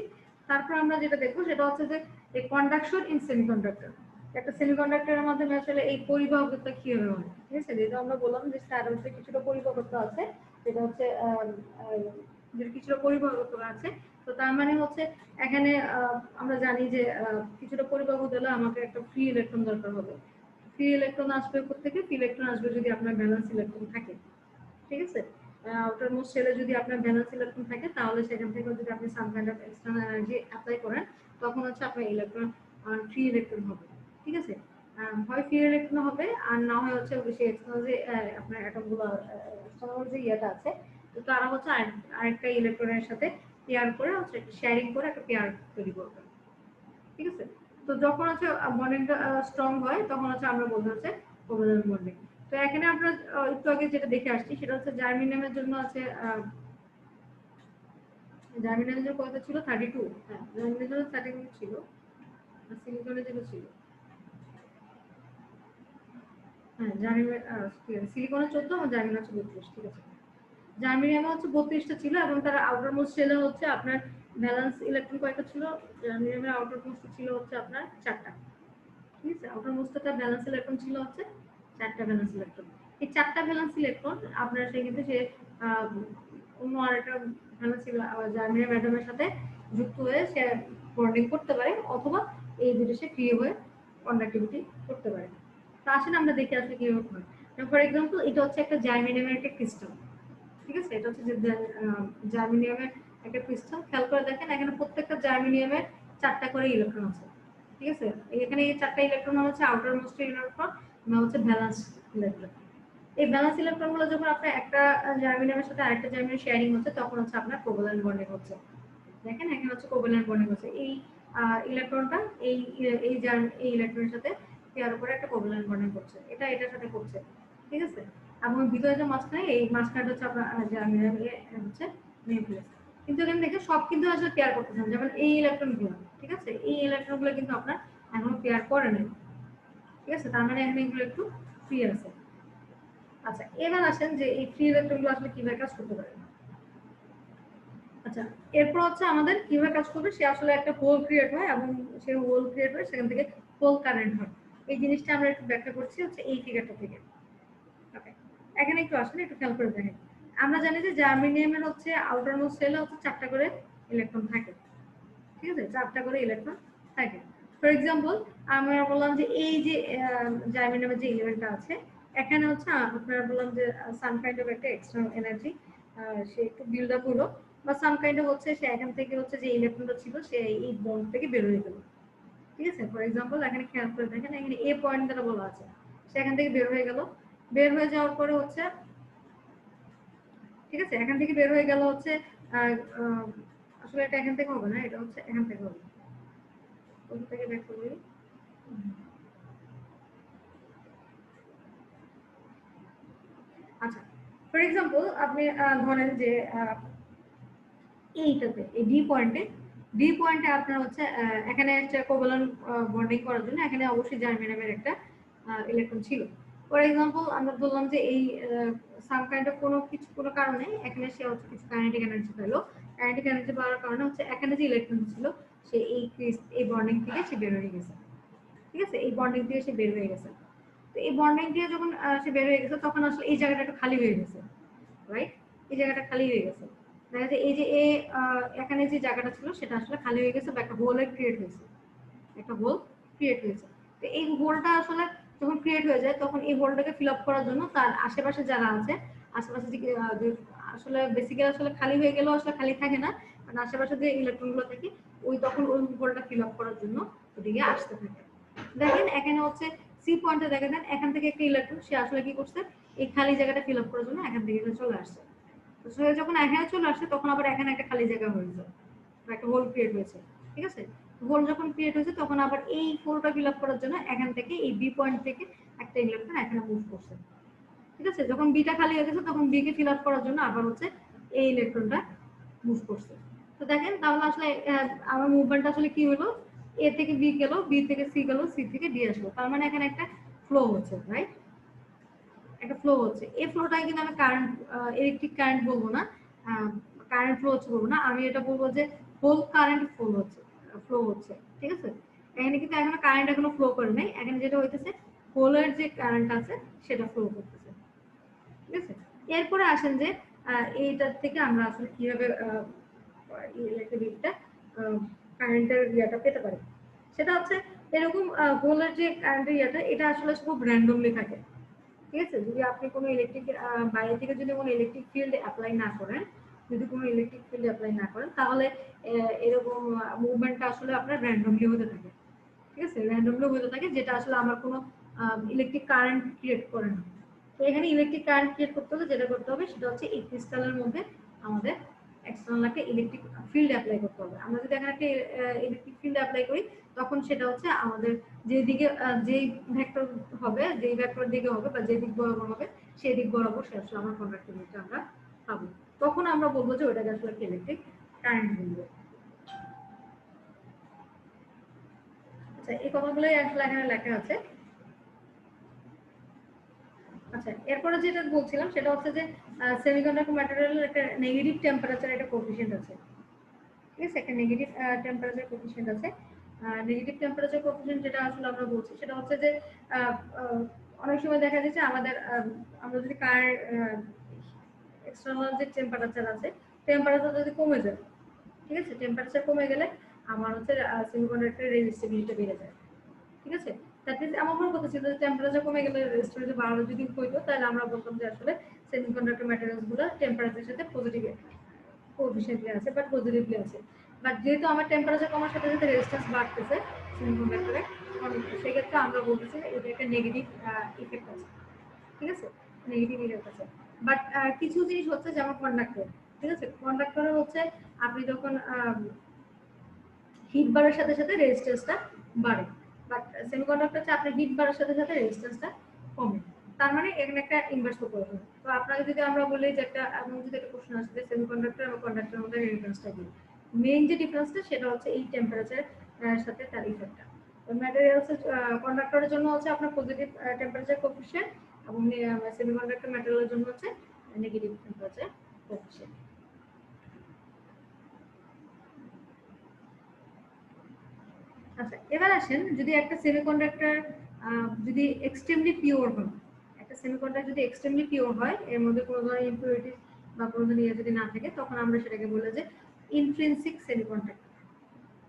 তারপর আমরা যেটা দেখবো সেটা হচ্ছে যে এই কন্ডাকশন ইন সেমিকন্ডাক্টর। একটা সেমিকন্ডাক্টরের মাধ্যমে আসলে এই পরিবাহকতা কিভাবে হয়, ঠিক আছে। যেটা আমরা বললাম যে তার হচ্ছে কিছুটা পরিবাহকতা আছে, যেটা হচ্ছে যে কিছুটা পরিবাহকতা আছে। তো তার মানে হচ্ছে এখানে আমরা জানি যে কিছুটা পরিবাহক হলে আমাকে একটা ফ্রি ইলেকট্রন দরকার হবে। ফ্রি ইলেকট্রন আসবে কোত্থেকে? ফ্রি ইলেকট্রন আসবে যদি আপনার ব্যালেন্স ইলেকট্রন থাকে, ঠিক আছে। আউটার মোস্ট শেলে যদি আপনার ব্যালেন্স ইলেকট্রন থাকে, তাহলে সেখান থেকে যদি আপনি সাম kind of external energy apply করেন, তখন হচ্ছে আপনার ইলেকট্রন ফ্রি ইলেকট্রন হবে, ঠিক আছে। হয় ফ্রি ইলেকট্রন হবে, আর না হয় হচ্ছে সেই এক্সটার্নাল যে আপনার অ্যাটমগুলো এক্সটার্নাল যে ইয়েটা আছে, তো তারা হচ্ছে আরেকটা ইলেকট্রনের সাথে পেয়ার করে হচ্ছে শেয়ারিং করে একটা পেয়ার তৈরি করবে, ঠিক আছে। তো যখন হচ্ছে বন্ডিংটা স্ট্রং হয়, তখন হচ্ছে আমরা বলতে হচ্ছে কোভালেন্ট বন্ডিং। তো এখানে আমরা একটু আগে যেটা দেখে আসছি সেটা হচ্ছে জার্মেনিয়ামের জন্য আছে জার্মেনিয়ামের জন্য কত ছিল 32, হ্যাঁ জার্মেনিয়ামের জন্য 32 ছিল, আর সিলিকনের জন্য ছিল হ্যাঁ সিলিকনের 14 এবং জার্মেনিয়াম হচ্ছে 32, ঠিক আছে। জার্মেনিয়ামে হচ্ছে 32টা ছিল এবং তার আউটার মোস্ট শেলে হচ্ছে আপনার ভ্যালেন্স ইলেকট্রন কয়টা ছিল? জার্মেনিয়ামের আউটার মোস্ট ছিল হচ্ছে আপনার 4টা, ঠিক আছে। আউটার মোস্টটা ব্যালেন্স ইলেকট্রন ছিল হচ্ছে 4টা ব্যালেন্স ইলেকট্রন। এই 4টা ব্যালেন্স ইলেকট্রন আপনার সেক্ষেত্রে সে অন্য আরেকটা ভ্যালেন্স জার্মেনিয়াম অ্যাটমের সাথে যুক্ত হয়ে সে বন্ডিং করতে পারে, অথবা এই দুটো সে ফ্রি হয়ে কন্ডাক্টিভিটি করতে পারে। তো আসেন আমরা দেখে আসলে কিভাবে হয়। ফর এক্সাম্পল, এটা হচ্ছে একটা জার্মেনিয়ামের একটা ক্রিস্টাল, ঠিক আছে। এটা হচ্ছে যে জার্মেনিয়ামের একটা ক্রিস্টাল। খেয়াল করে দেখেন এখানে প্রত্যেকটা জার্মেনিয়ামের 4টা করে ইলেকট্রন আছে, ঠিক আছে। এখানে এই 4টা ইলেকট্রন হচ্ছে আউটার মোস্ট ইলেকট্রন না হচ্ছে ভ্যালেন্স ইলেকট্রন, এই ভ্যালেন্স ইলেকট্রনগুলো যখন আপনার একটা জার্মেনিয়ামের সাথে আরেকটা জার্মেনিয়াম শেয়ারিং হচ্ছে তখন হচ্ছে আপনার কোভালেন্ট বন্ডিং হচ্ছে। দেখেন এখানে হচ্ছে কোভালেন্ট বন্ডিং হচ্ছে, এই ইলেকট্রনটা এই এই ইলেকট্রনের সাথে পেয়ার করে একটা কোভালেন্ট বন্ডিং করছে, এটা এটার সাথে করছে, ঠিক আছে। এবং ভিতরে যে মাঝখানে এই মাঝখানটা হচ্ছে আপনার জার্মেনিয়াম হচ্ছে নিউক্লিয়াস। কিন্তু এখানে দেখে সব কিন্তু আসলে পেয়ার করতেছেন, যেমন এই ইলেকট্রনগুলো, ঠিক আছে, এই ইলেকট্রনগুলো কিন্তু আপনার এখনো পেয়ার করে নাই, ঠিক আছে, তার মানে এখানে এগুলো একটু ফ্রি আছে। আচ্ছা, এবার আসেন যে এই ফ্রি ইলেকট্রনগুলো আসলে কিভাবে কাজ করতে পারে। আচ্ছা, এরপর হচ্ছে আমাদের কিভাবে কাজ করবে, সে আসলে একটা হোল ক্রিয়েট হয় এবং সেই হোল ক্রিয়েট হয় সেখান থেকে হোল কারেন্ট হয়। এই জিনিসটা আমরা একটু ব্যাখ্যা করছি হচ্ছে এই ফিগারটা থেকে। ওকে, এখানে একটু আসলে একটু খেয়াল করে দেখেন, আমরা জানি যে জার্মেনিয়ামের হচ্ছে আউটার মোস্ট শেলে হচ্ছে 4টা করে ইলেকট্রন থাকে, ঠিক আছে, 4টা করে ইলেকট্রন থাকে। ফর এক্সাম্পল আমরা বললাম যে এই যে জার্মেনিয়ামের যে ইলেভেনটা আছে, এখানে হচ্ছে আপনারা বললাম যে সাম কাইন্ড অফ একটা এক্সটার্নাল এনার্জি সে একটু বিল্ড আপ হলো, বা সাম কাইন্ড অফ হচ্ছে সে এখান থেকে হচ্ছে যে ইলেকট্রনটা ছিল সে এই বন্ড থেকে বের হয়ে গেল, ঠিক আছে। ফর এক্সাম্পল এখানে খেয়াল করে দেখেন, এখানে এ পয়েন্ট দ্বারা বলা আছে, সে এখান থেকে বের হয়ে গেল, বের হয়ে যাওয়ার পরে হচ্ছে, ঠিক আছে, এখান থেকে বের হয়ে গেল হচ্ছে আসলে এটা এখান থেকে হবে না, এটা হচ্ছে এখান থেকে হবে, কোথা থেকে ব্যাক করবি। আচ্ছা, ফর এক্সাম্পল আপনি ধরেন যে এইটাতে এই ডি পয়েন্টে আপনার হচ্ছে এখানে একটা কোভালেন্ট বন্ডিং করার জন্য এখানে অবশ্যই জার্মেনিয়ামের একটা ইলেকট্রন ছিল। ফর এক্সাম্পল আমরা বললাম যে এই সাম কাইন্ড অফ কোনো কারণে এখানে সে হচ্ছে কিছু কাইনেটিক এনার্জি পেলো, কাইনেটিক এনার্জি পাওয়ার কারণে হচ্ছে এখানে যে ইলেকট্রন ছিল সে এই বন্ডিং থেকে সে বের হয়ে গেছে, ঠিক আছে, এই বন্ডিং থেকে সে বের হয়ে গেছে। তো এই বন্ডিং দিয়ে যখন সে বের হয়ে গেছে তখন আসলে এই জায়গাটা একটু খালি হয়ে গেছে, রাইট, এই জায়গাটা খালি হয়ে গেছে, দেখা যাচ্ছে এই যে এখানে যে জায়গাটা ছিল সেটা আসলে খালি হয়ে গেছে বা একটা হোল ক্রিয়েট হয়েছে, একটা হোল ক্রিয়েট হয়েছে। তো এই হোলটা আসলে যখন ক্রিয়েট হয়ে যায় তখন এই হোলটাকে ফিল আপ করার জন্য তার আশেপাশে যারা আছে, আশেপাশে যে আসলে বেসিক্যালি আসলে খালি হয়ে গেলেও আসলে খালি থাকে না, মানে আশেপাশে যে ইলেকট্রনগুলো থাকে তখন ওই হোলটা ফিল আপ করার জন্য ওদিকে আসতে থাকে। দেখেন এখানে হচ্ছে সি পয়েন্টে দেখেন এখান থেকে একটা ইলেকট্রন সে আসলে কি করছে, এই খালি জায়গাটা ফিল আপ করার জন্য এখান থেকে চলে আসছে। তো সে যখন এখানে চলে আসছে তখন আবার এখানে একটা খালি জায়গা হয়েছে, একটা হোল ক্রিয়েট হয়েছে, ঠিক আছে। হোল যখন ক্রিয়েট হয়েছে তখন আবার এই হোলটা ফিল আপ করার জন্য এখান থেকে এই বি পয়েন্ট থেকে একটা ইলেকট্রন এখানে মুভ করছে, ঠিক আছে। যখন বিটা খালি হয়ে গেছে তখন বি কে ফিল আপ করার জন্য আবার হচ্ছে এই ইলেকট্রনটা মুভ করছে। তো দেখেন তাহলে আসলে আমার মুভমেন্ট আসলে কি হলো, এ থেকে বি গেল, বি থেকে সি গেল, সি থেকে ডি আসলো, তার মানে এখানে একটা ফ্লো হচ্ছে, রাইট, একটা ফ্লো হচ্ছে। এই ফ্লোটাকে কিন্তু আমি কারেন্ট ইলেকট্রিক কারেন্ট বলবো না, কারেন্ট ফ্লো হচ্ছে বলবো না, আমি এটা বলবো যে হোল কারেন্ট ফ্লো হচ্ছে, ঠিক আছে। এখানে কিন্তু এখনো কারেন্ট এখনো ফ্লো করে নাই, এখানে যেটা হইতেছে হোলের যে কারেন্ট আছে সেটা ফ্লো করতেছে, ঠিক আছে। এরপরে আসেন যে এইটার থেকে আমরা আসলে কিভাবে ইলেকট্রিকটা কারেন্টের ইয়েটা পেতে পারি, সেটা হচ্ছে এরকম হোলের যে কারেন্টের ইয়েটা এটা আসলে খুব র্যান্ডমলি থাকে, ঠিক আছে। যদি আপনি কোনো ইলেকট্রিক বাইরে থেকে যদি কোনো ইলেকট্রিক ফিল্ড অ্যাপ্লাই না করেন, তাহলে এরকম মুভমেন্টটা আসলে আপনার র্যান্ডমলি হতে থাকে, ঠিক আছে, র্যান্ডমলি হতে থাকে, যেটা আসলে আমার কোনো ইলেকট্রিক কারেন্ট ক্রিয়েট করে না। তো এখানে ইলেকট্রিক কারেন্ট ক্রিয়েট করতে হলে যেটা করতে হবে সেটা হচ্ছে এই ক্রিস্টালের মধ্যে আমাদের এক্সটার্নাল একটা ইলেকট্রিক ফিল্ড অ্যাপ্লাই করতে হবে। আমরা যদি এখানে একটা ইলেকট্রিক ফিল্ড অ্যাপ্লাই করি তখন সেটা হচ্ছে আমাদের যেদিকে যেই ভেক্টর হবে, যেই ভেক্টর দিকে হবে বা যে দিক বরাবর হবে সেই দিক বরাবর সে আসলে আমার কন্ডাক্টিভিটিটা আমরা পাবো, তখন আমরা বলবো যে ওটাকে আসলে ইলেকট্রিক কারেন্ট বলবো। আচ্ছা, এই কথাগুলোই আসলে এখানে লেখা আছে। আচ্ছা, এরপরে যেটা বলছিলাম সেটা হচ্ছে যে সেমিকন্ডাক্টর ম্যাটেরিয়ালের একটা নেগেটিভ টেম্পারেচার একটা কোএফিশিয়েন্ট আছে, ঠিক আছে, একটা নেগেটিভ টেম্পারেচার কোএফিশিয়েন্ট আছে। নেগেটিভ টেম্পারেচার কোএফিশিয়েন্ট যেটা আসলে আমরা বলছি সেটা হচ্ছে যে অনেক সময় দেখা যাচ্ছে আমাদের আমরা যদি এক্সটার্নাল যে টেম্পারেচার আছে টেম্পারেচার যদি কমে যায়, ঠিক আছে, টেম্পারেচার কমে গেলে আমার হচ্ছে সেমিকন্ডাক্টরের রেজিস্টিভিটি বেড়ে যায়, ঠিক আছে। দ্যাট মিন্স আমার মনে কথা ছিল যে টেম্পারেচার কমে গেলে রেজিস্টিভিটি বাড়ানো যদি হইতো তাহলে আমরা বলতাম যে আসলে সেমিকন্ডাক্টর ম্যাটেরিয়ালস গুলো টেম্পারেচারের সাথে পজিটিভ কোএফিশিয়েন্টলি আছে বা পজিটিভলি আছে, বাট যেহেতু আমার টেম্পারেচার কমার সাথে সাথে রেজিস্ট্যান্স বাড়তেছে সেমিকন্ডাক্টরে, সেক্ষেত্রে আমরা বলতেছি এটা একটা নেগেটিভ ইফেক্ট আছে, ঠিক আছে। নেগেটিভ ইলেক্ট আছে। বাট কিছু জিনিস হচ্ছে যেমন কন্ডাক্টর, ঠিক আছে, কন্ডাক্টরে হচ্ছে আপনি যখন হিট বাড়ার সাথে সাথে রেজিস্ট্যান্সটা বাড়ে, বাট সেমিকন্ডাক্টর হচ্ছে আপনার হিট বাড়ার সাথে সাথে রেজিস্ট্যান্সটা কমে। তার মানে এখানে একটা ইনভার্স প্রপোর্শন। তো আপনাকে যদি আমরা বলি যে একটা এমন যদি একটা প্রশ্ন আসে সেমিকন্ডাক্টর এবং কন্ডাক্টরের মধ্যে ডিফারেন্সটা কি, মেইন যে ডিফারেন্সটা সেটা হচ্ছে এই টেম্পারেচারের সাথে তার ইফেক্টটা। ম্যাটেরিয়ালস কন্ডাক্টরের জন্য হচ্ছে আপনার পজিটিভ টেম্পারেচার কোএফিশিয়েন্ট এবং সেমিকন্ডাক্টর ম্যাটেরিয়ালের জন্য হচ্ছে নেগেটিভ টেম্পারেচার কোএফিশিয়েন্ট। আচ্ছা, এবার আসেন যদি একটা সেমিকন্ডাক্টর যদি এক্সট্রিমলি পিওর হয়, একটা সেমিকন্ডাক্টর যদি এক্সট্রিমলি পিওর হয়, এর মধ্যে কোনো ধরনের ইম্পিউরিটিস বা কোনো ধরনের যদি না থাকে, তখন আমরা সেটাকে বলে যে ইন্ট্রিনসিক সেমিকন্ডাক্টর।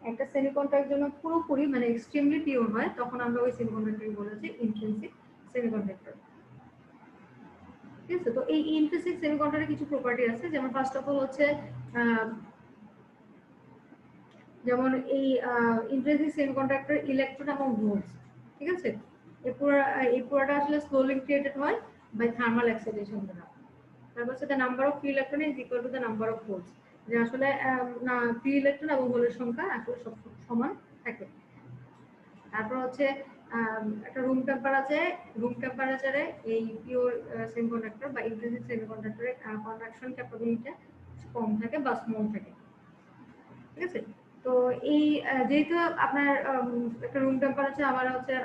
একটা সেমিকন্ডাক্টর জন্য পুরোপুরি মানে এক্সট্রিমলি পিওর হয়, তখন আমরা ওই সেমিকন্ডাক্টরকে বলে যে ইন্ট্রিনসিক সেমিকন্ডাক্টর। ঠিক আছে, তো এই ইন্ট্রিনসিক সেমিকন্ডাক্টরের কিছু প্রপার্টি আছে, যেমন ফার্স্ট অফ অল হচ্ছে যেমন এই ইন্ট্রিনসিক সেমিকন্ডাক্টর ইলেকট্রন এবং হোলস, ঠিক আছে, এই পুরোটা আসলে স্লোলি ক্রিয়েটেড হয় বাই থার্মাল এক্সাইটেশন দ্বারা। তারপর হচ্ছে the number of free electron is equal to the number of holes, যে আসলে ফ্রি ইলেকট্রন এবং হোলের সংখ্যা আসলে সব সমান থাকে। তারপর হচ্ছে একটা রুম টেম্পারেচারে এই পিওর সেমিকন্ডাক্টর বা ইন্ট্রিনসিক সেমিকন্ডাক্টরের কন্ডাকশন ক্যাপাবিলিটিটা কম থাকে বা স্মল থাকে। ঠিক আছে, তো এই যেহেতু আপনার একটা রুম টেম্পারেচার আমার হচ্ছে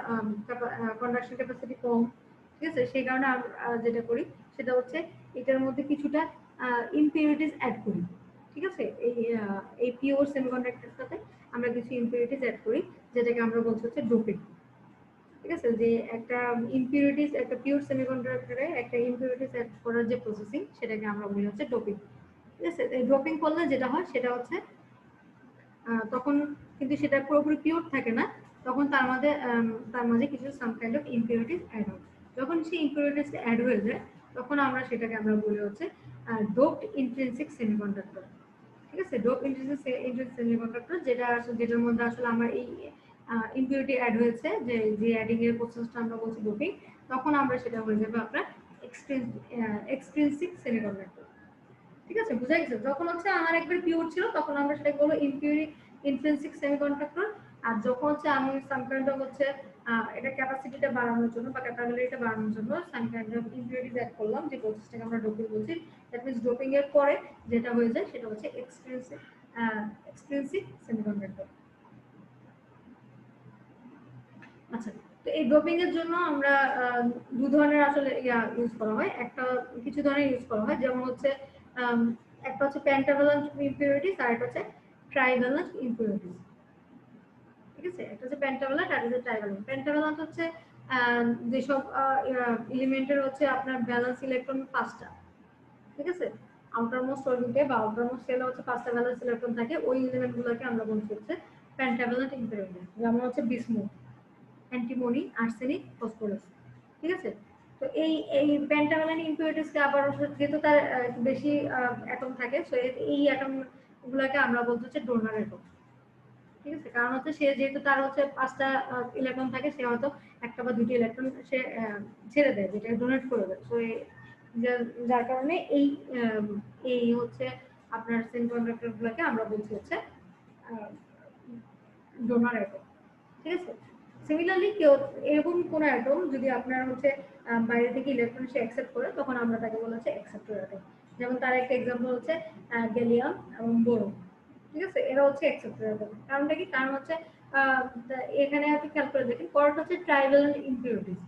কন্ডাকশন ক্যাপাসিটি কম, ঠিক আছে, সেই কারণে আমরা যেটা করি সেটা হচ্ছে এটার মধ্যে কিছুটা ইম্পিউরিটিস অ্যাড করি। ঠিক আছে, এই পিওর সেমিকন্ডাক্টরের সাথে আমরা কিছু ইম্পিউরিটিস অ্যাড করি, যেটাকে আমরা বলছি হচ্ছে ডোপিং। ঠিক আছে, যে একটা ইম্পিউরিটিস একটা পিওর সেমিকন্ডাক্টরে একটা ইম্পিউরিটিস অ্যাড করার যে প্রসেসিং, সেটাকে আমরা বলি হচ্ছে ডোপিং। ঠিক আছে, এই ডোপিং করলে যেটা হয় সেটা হচ্ছে তখন কিন্তু সেটা পুরোপুরি পিওর থাকে না, তখন তার মাঝে কিছু some kind of impurities add হয়। যখন সেই ইম্পিউরিটিস অ্যাড হয়ে যায়, তখন আমরা সেটাকে বলি হচ্ছে ডোপড ইন্ট্রিনসিক সেমিকন্ডাক্টর। ঠিক আছে, ডোপড ইন্ট্রিনসিক সেমিকন্ডাক্টর যেটার মধ্যে আসলে আমার এই ইম্পিউরিটি অ্যাড হয়েছে, যে অ্যাডিং এর প্রসেসটা আমরা বলছি ডোপিং, তখন আমরা সেটা হয়ে যাবে আপনার এক্সট্রিনসিক সেমিকন্ডাক্টর। ঠিক আছে, বুঝা গেছে? যখন হচ্ছে আমার একবার পিওর ছিল, তখন আমরা সেটা বলবো ইন্ট্রিনসিক সেমিকন্ডাক্টর। আর যখন হচ্ছে আমি সাম কাইন্ড অফ হচ্ছে এটা ক্যাপাসিটিটা বাড়ানোর জন্য বা ক্যাপাবিলিটিটা বাড়ানোর জন্য some kind of impurities add করলাম, যে প্রসেসটাকে আমরা ডোপিং বলছি, দ্যাট মিন্স ডোপিং এর পরে যেটা হয়ে যায় সেটা হচ্ছে এক্সট্রিনসিক সেমিকন্ডাক্টর। আচ্ছা, তো এই ডোপিং এর জন্য আমরা দু ধরনের আসলে ইউজ করা হয়। কিছু ধরনের ইউজ করা হয়, যেমন হচ্ছে একটা হচ্ছে পেন্টাভ্যালেন্ট ইম্পিউরিটিস আর একটা হচ্ছে ট্রাইভ্যালেন্ট ইম্পিউরিটিস। ঠিক আছে, একটা হচ্ছে পেন্টাভ্যালেন্ট আর একটা হচ্ছে ট্রাইভ্যালেন্ট। পেন্টাভ্যালেন্ট হচ্ছে যেসব এলিমেন্টের হচ্ছে আপনার ব্যালেন্স ইলেকট্রন 5টা। ঠিক আছে, আউটারমোস্ট অরবিটে বা আউটারমোস্ট শেলে হচ্ছে 5টা ব্যালেন্স ইলেকট্রন থাকে, ওই এলিমেন্টগুলোকে আমরা বলছি হচ্ছে পেন্টাভ্যালেন্ট ইম্পিউরিটিস, যেমন হচ্ছে বিসমুথ, অ্যান্টিমনি, আর্সেনিক, ফসফরাস। ঠিক আছে, তো এই পেন্টাভ্যালেন্ট ইম্পিউরিটিসকে আবার যেহেতু তার বেশি অ্যাটম থাকে, সো এই অ্যাটম গুলোকে আমরা বলতে হচ্ছে ডোনার অ্যাটম। ঠিক আছে, কারণ হচ্ছে সে যেহেতু তার হচ্ছে 5টা ইলেকট্রন থাকে, সে হয়তো একটা বা দুটি ইলেকট্রন সে ছেড়ে দেয়, যেটা ডোনেট করে দেয়। সো যার কারণে এই হচ্ছে আপনার সেমিকন্ডাক্টর গুলোকে আমরা বলছি হচ্ছে ডোনার অ্যাটম। ঠিক আছে, সিমিলারলি এরকম কোন অ্যাটম যদি আপনার হচ্ছে বাইরে থেকে ইলেকট্রন সে অ্যাকসেপ্ট করে, তখন আমরা তাকে বলা হচ্ছে অ্যাকসেপ্টর অ্যাটম। যেমন তার একটা এক্সাম্পল হচ্ছে গ্যালিয়াম এবং বোরন। ঠিক আছে, এরা হচ্ছে অ্যাকসেপ্টর অ্যাটম। কারণটা কি? কারণ হচ্ছে এখানে আপনি খেয়াল করে দেখেন, পরটা হচ্ছে ট্রাইভ্যালেন্ট ইম্পিউরিটিস।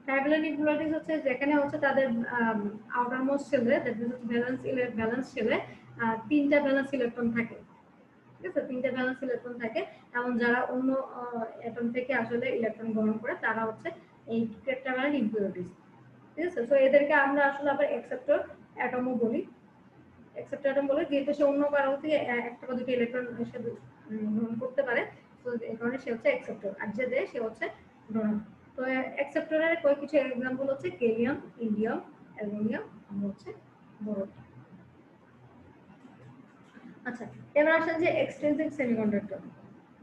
ট্রাইভ্যালেন্ট ইম্পিউরিটিস হচ্ছে যেখানে হচ্ছে তাদের আউটারমোস্ট শেলে, দ্যাট মিন্স ব্যালেন্স শেলে 3টা ব্যালেন্স ইলেকট্রন থাকে। ঠিক আছে, 3টা ব্যালেন্স ইলেকট্রন থাকে, এবং যারা অন্য অ্যাটম থেকে আসলে ইলেকট্রন গ্রহণ করে তারা হচ্ছে এই টেট্রাভ্যালেন্ট ইম্পিউরিটিস। ঠিক আছে, সো এদেরকে আমরা আসলে আবার অ্যাকসেপ্টর অ্যাটমও বলি। অ্যাকসেপ্টর অ্যাটম বলে যেহেতু সে অন্য কারো থেকে একটা বা দুটো ইলেকট্রন সে গ্রহণ করতে পারে, তো এই কারণে সে হচ্ছে অ্যাকসেপ্টর, আর যে দেয় সে হচ্ছে ডোনার। তো অ্যাকসেপ্টরের কিছু এক্সাম্পল হচ্ছে গ্যালিয়াম, ইন্ডিয়াম, অ্যালুমিনিয়াম, আমরা হচ্ছে বোরন। আচ্ছা, এবার আসেন যে এক্সট্রিনসিক সেমিকন্ডাক্টর,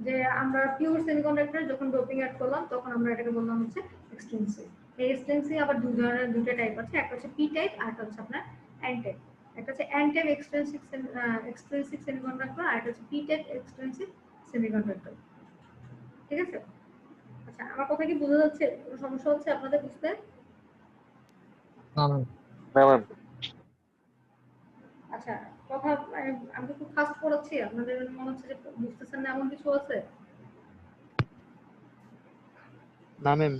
যে আমরা পিওর সেমিকন্ডাক্টর যখন ডোপিং অ্যাড করলাম, তখন আমরা এটাকে বললাম হচ্ছে এক্সট্রিনসিক। এই এক্সটেন্সিভ আবার দুটো টাইপ আছে, একটা হচ্ছে পি টাইপ আর একটা হচ্ছে আপনার এন টাইপ। একটা হচ্ছে এন টাইপ এক্সটেন্সিভ সেমিকন্ডাক্টর আর একটা হচ্ছে পি টাইপ এক্সটেন্সিভ সেমিকন্ডাক্টর। ঠিক আছে? আচ্ছা, আমার কথা কি বোঝা যাচ্ছে? কোনো সমস্যা হচ্ছে আপনাদের বুঝতে? না ম্যাম। না ম্যাম। আচ্ছা, কথা আমি খুব ফাস্ট পড়াচ্ছি, আপনাদের মনে হচ্ছে যে বুঝতেছেন না এমন কিছু আছে? না ম্যাম।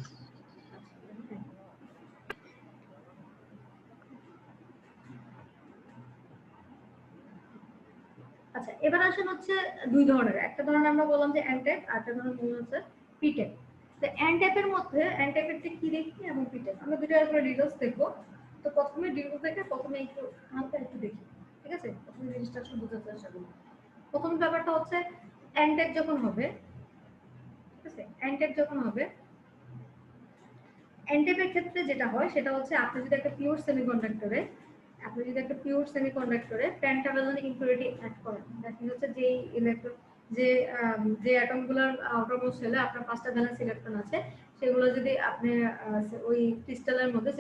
আচ্ছা, এবার আসেন হচ্ছে দুই ধরনের। একটা ধরনের আমরা বললাম যে এন টাইপ, আর একটা ধরনের বললাম হচ্ছে পি টাইপ। তো এন টাইপের মধ্যে এন টাইপের কি দেখি এবং পি টাইপ, আমরা দুটো আসলে ডিটেইলস দেখবো। তো প্রথমে ডিটেইলস থেকে প্রথমে একটু হালকা একটু দেখি। ঠিক আছে? প্রথমে জিনিসটা আসলে বোঝার চেষ্টা করি। প্রথম ব্যাপারটা হচ্ছে এন টাইপ যখন হবে, ঠিক আছে, এন টাইপ যখন হবে, এন টাইপের ক্ষেত্রে যেটা হয় সেটা হচ্ছে আপনি যদি একটা পিওর সেমিকন্ডাক্টরে পেন্টাভ্যালেন্ট ইম্পিউরিটি অ্যাড করেন, দ্যাট মিন্স হচ্ছে যে ইলেকট্রন যে অ্যাটমগুলোর আউটারমোস্ট সেলে আপনার 5টা ভ্যালেন্স ইলেকট্রন আছে, সেগুলো যদি আপনি ওই ক্রিস্টালের মধ্যে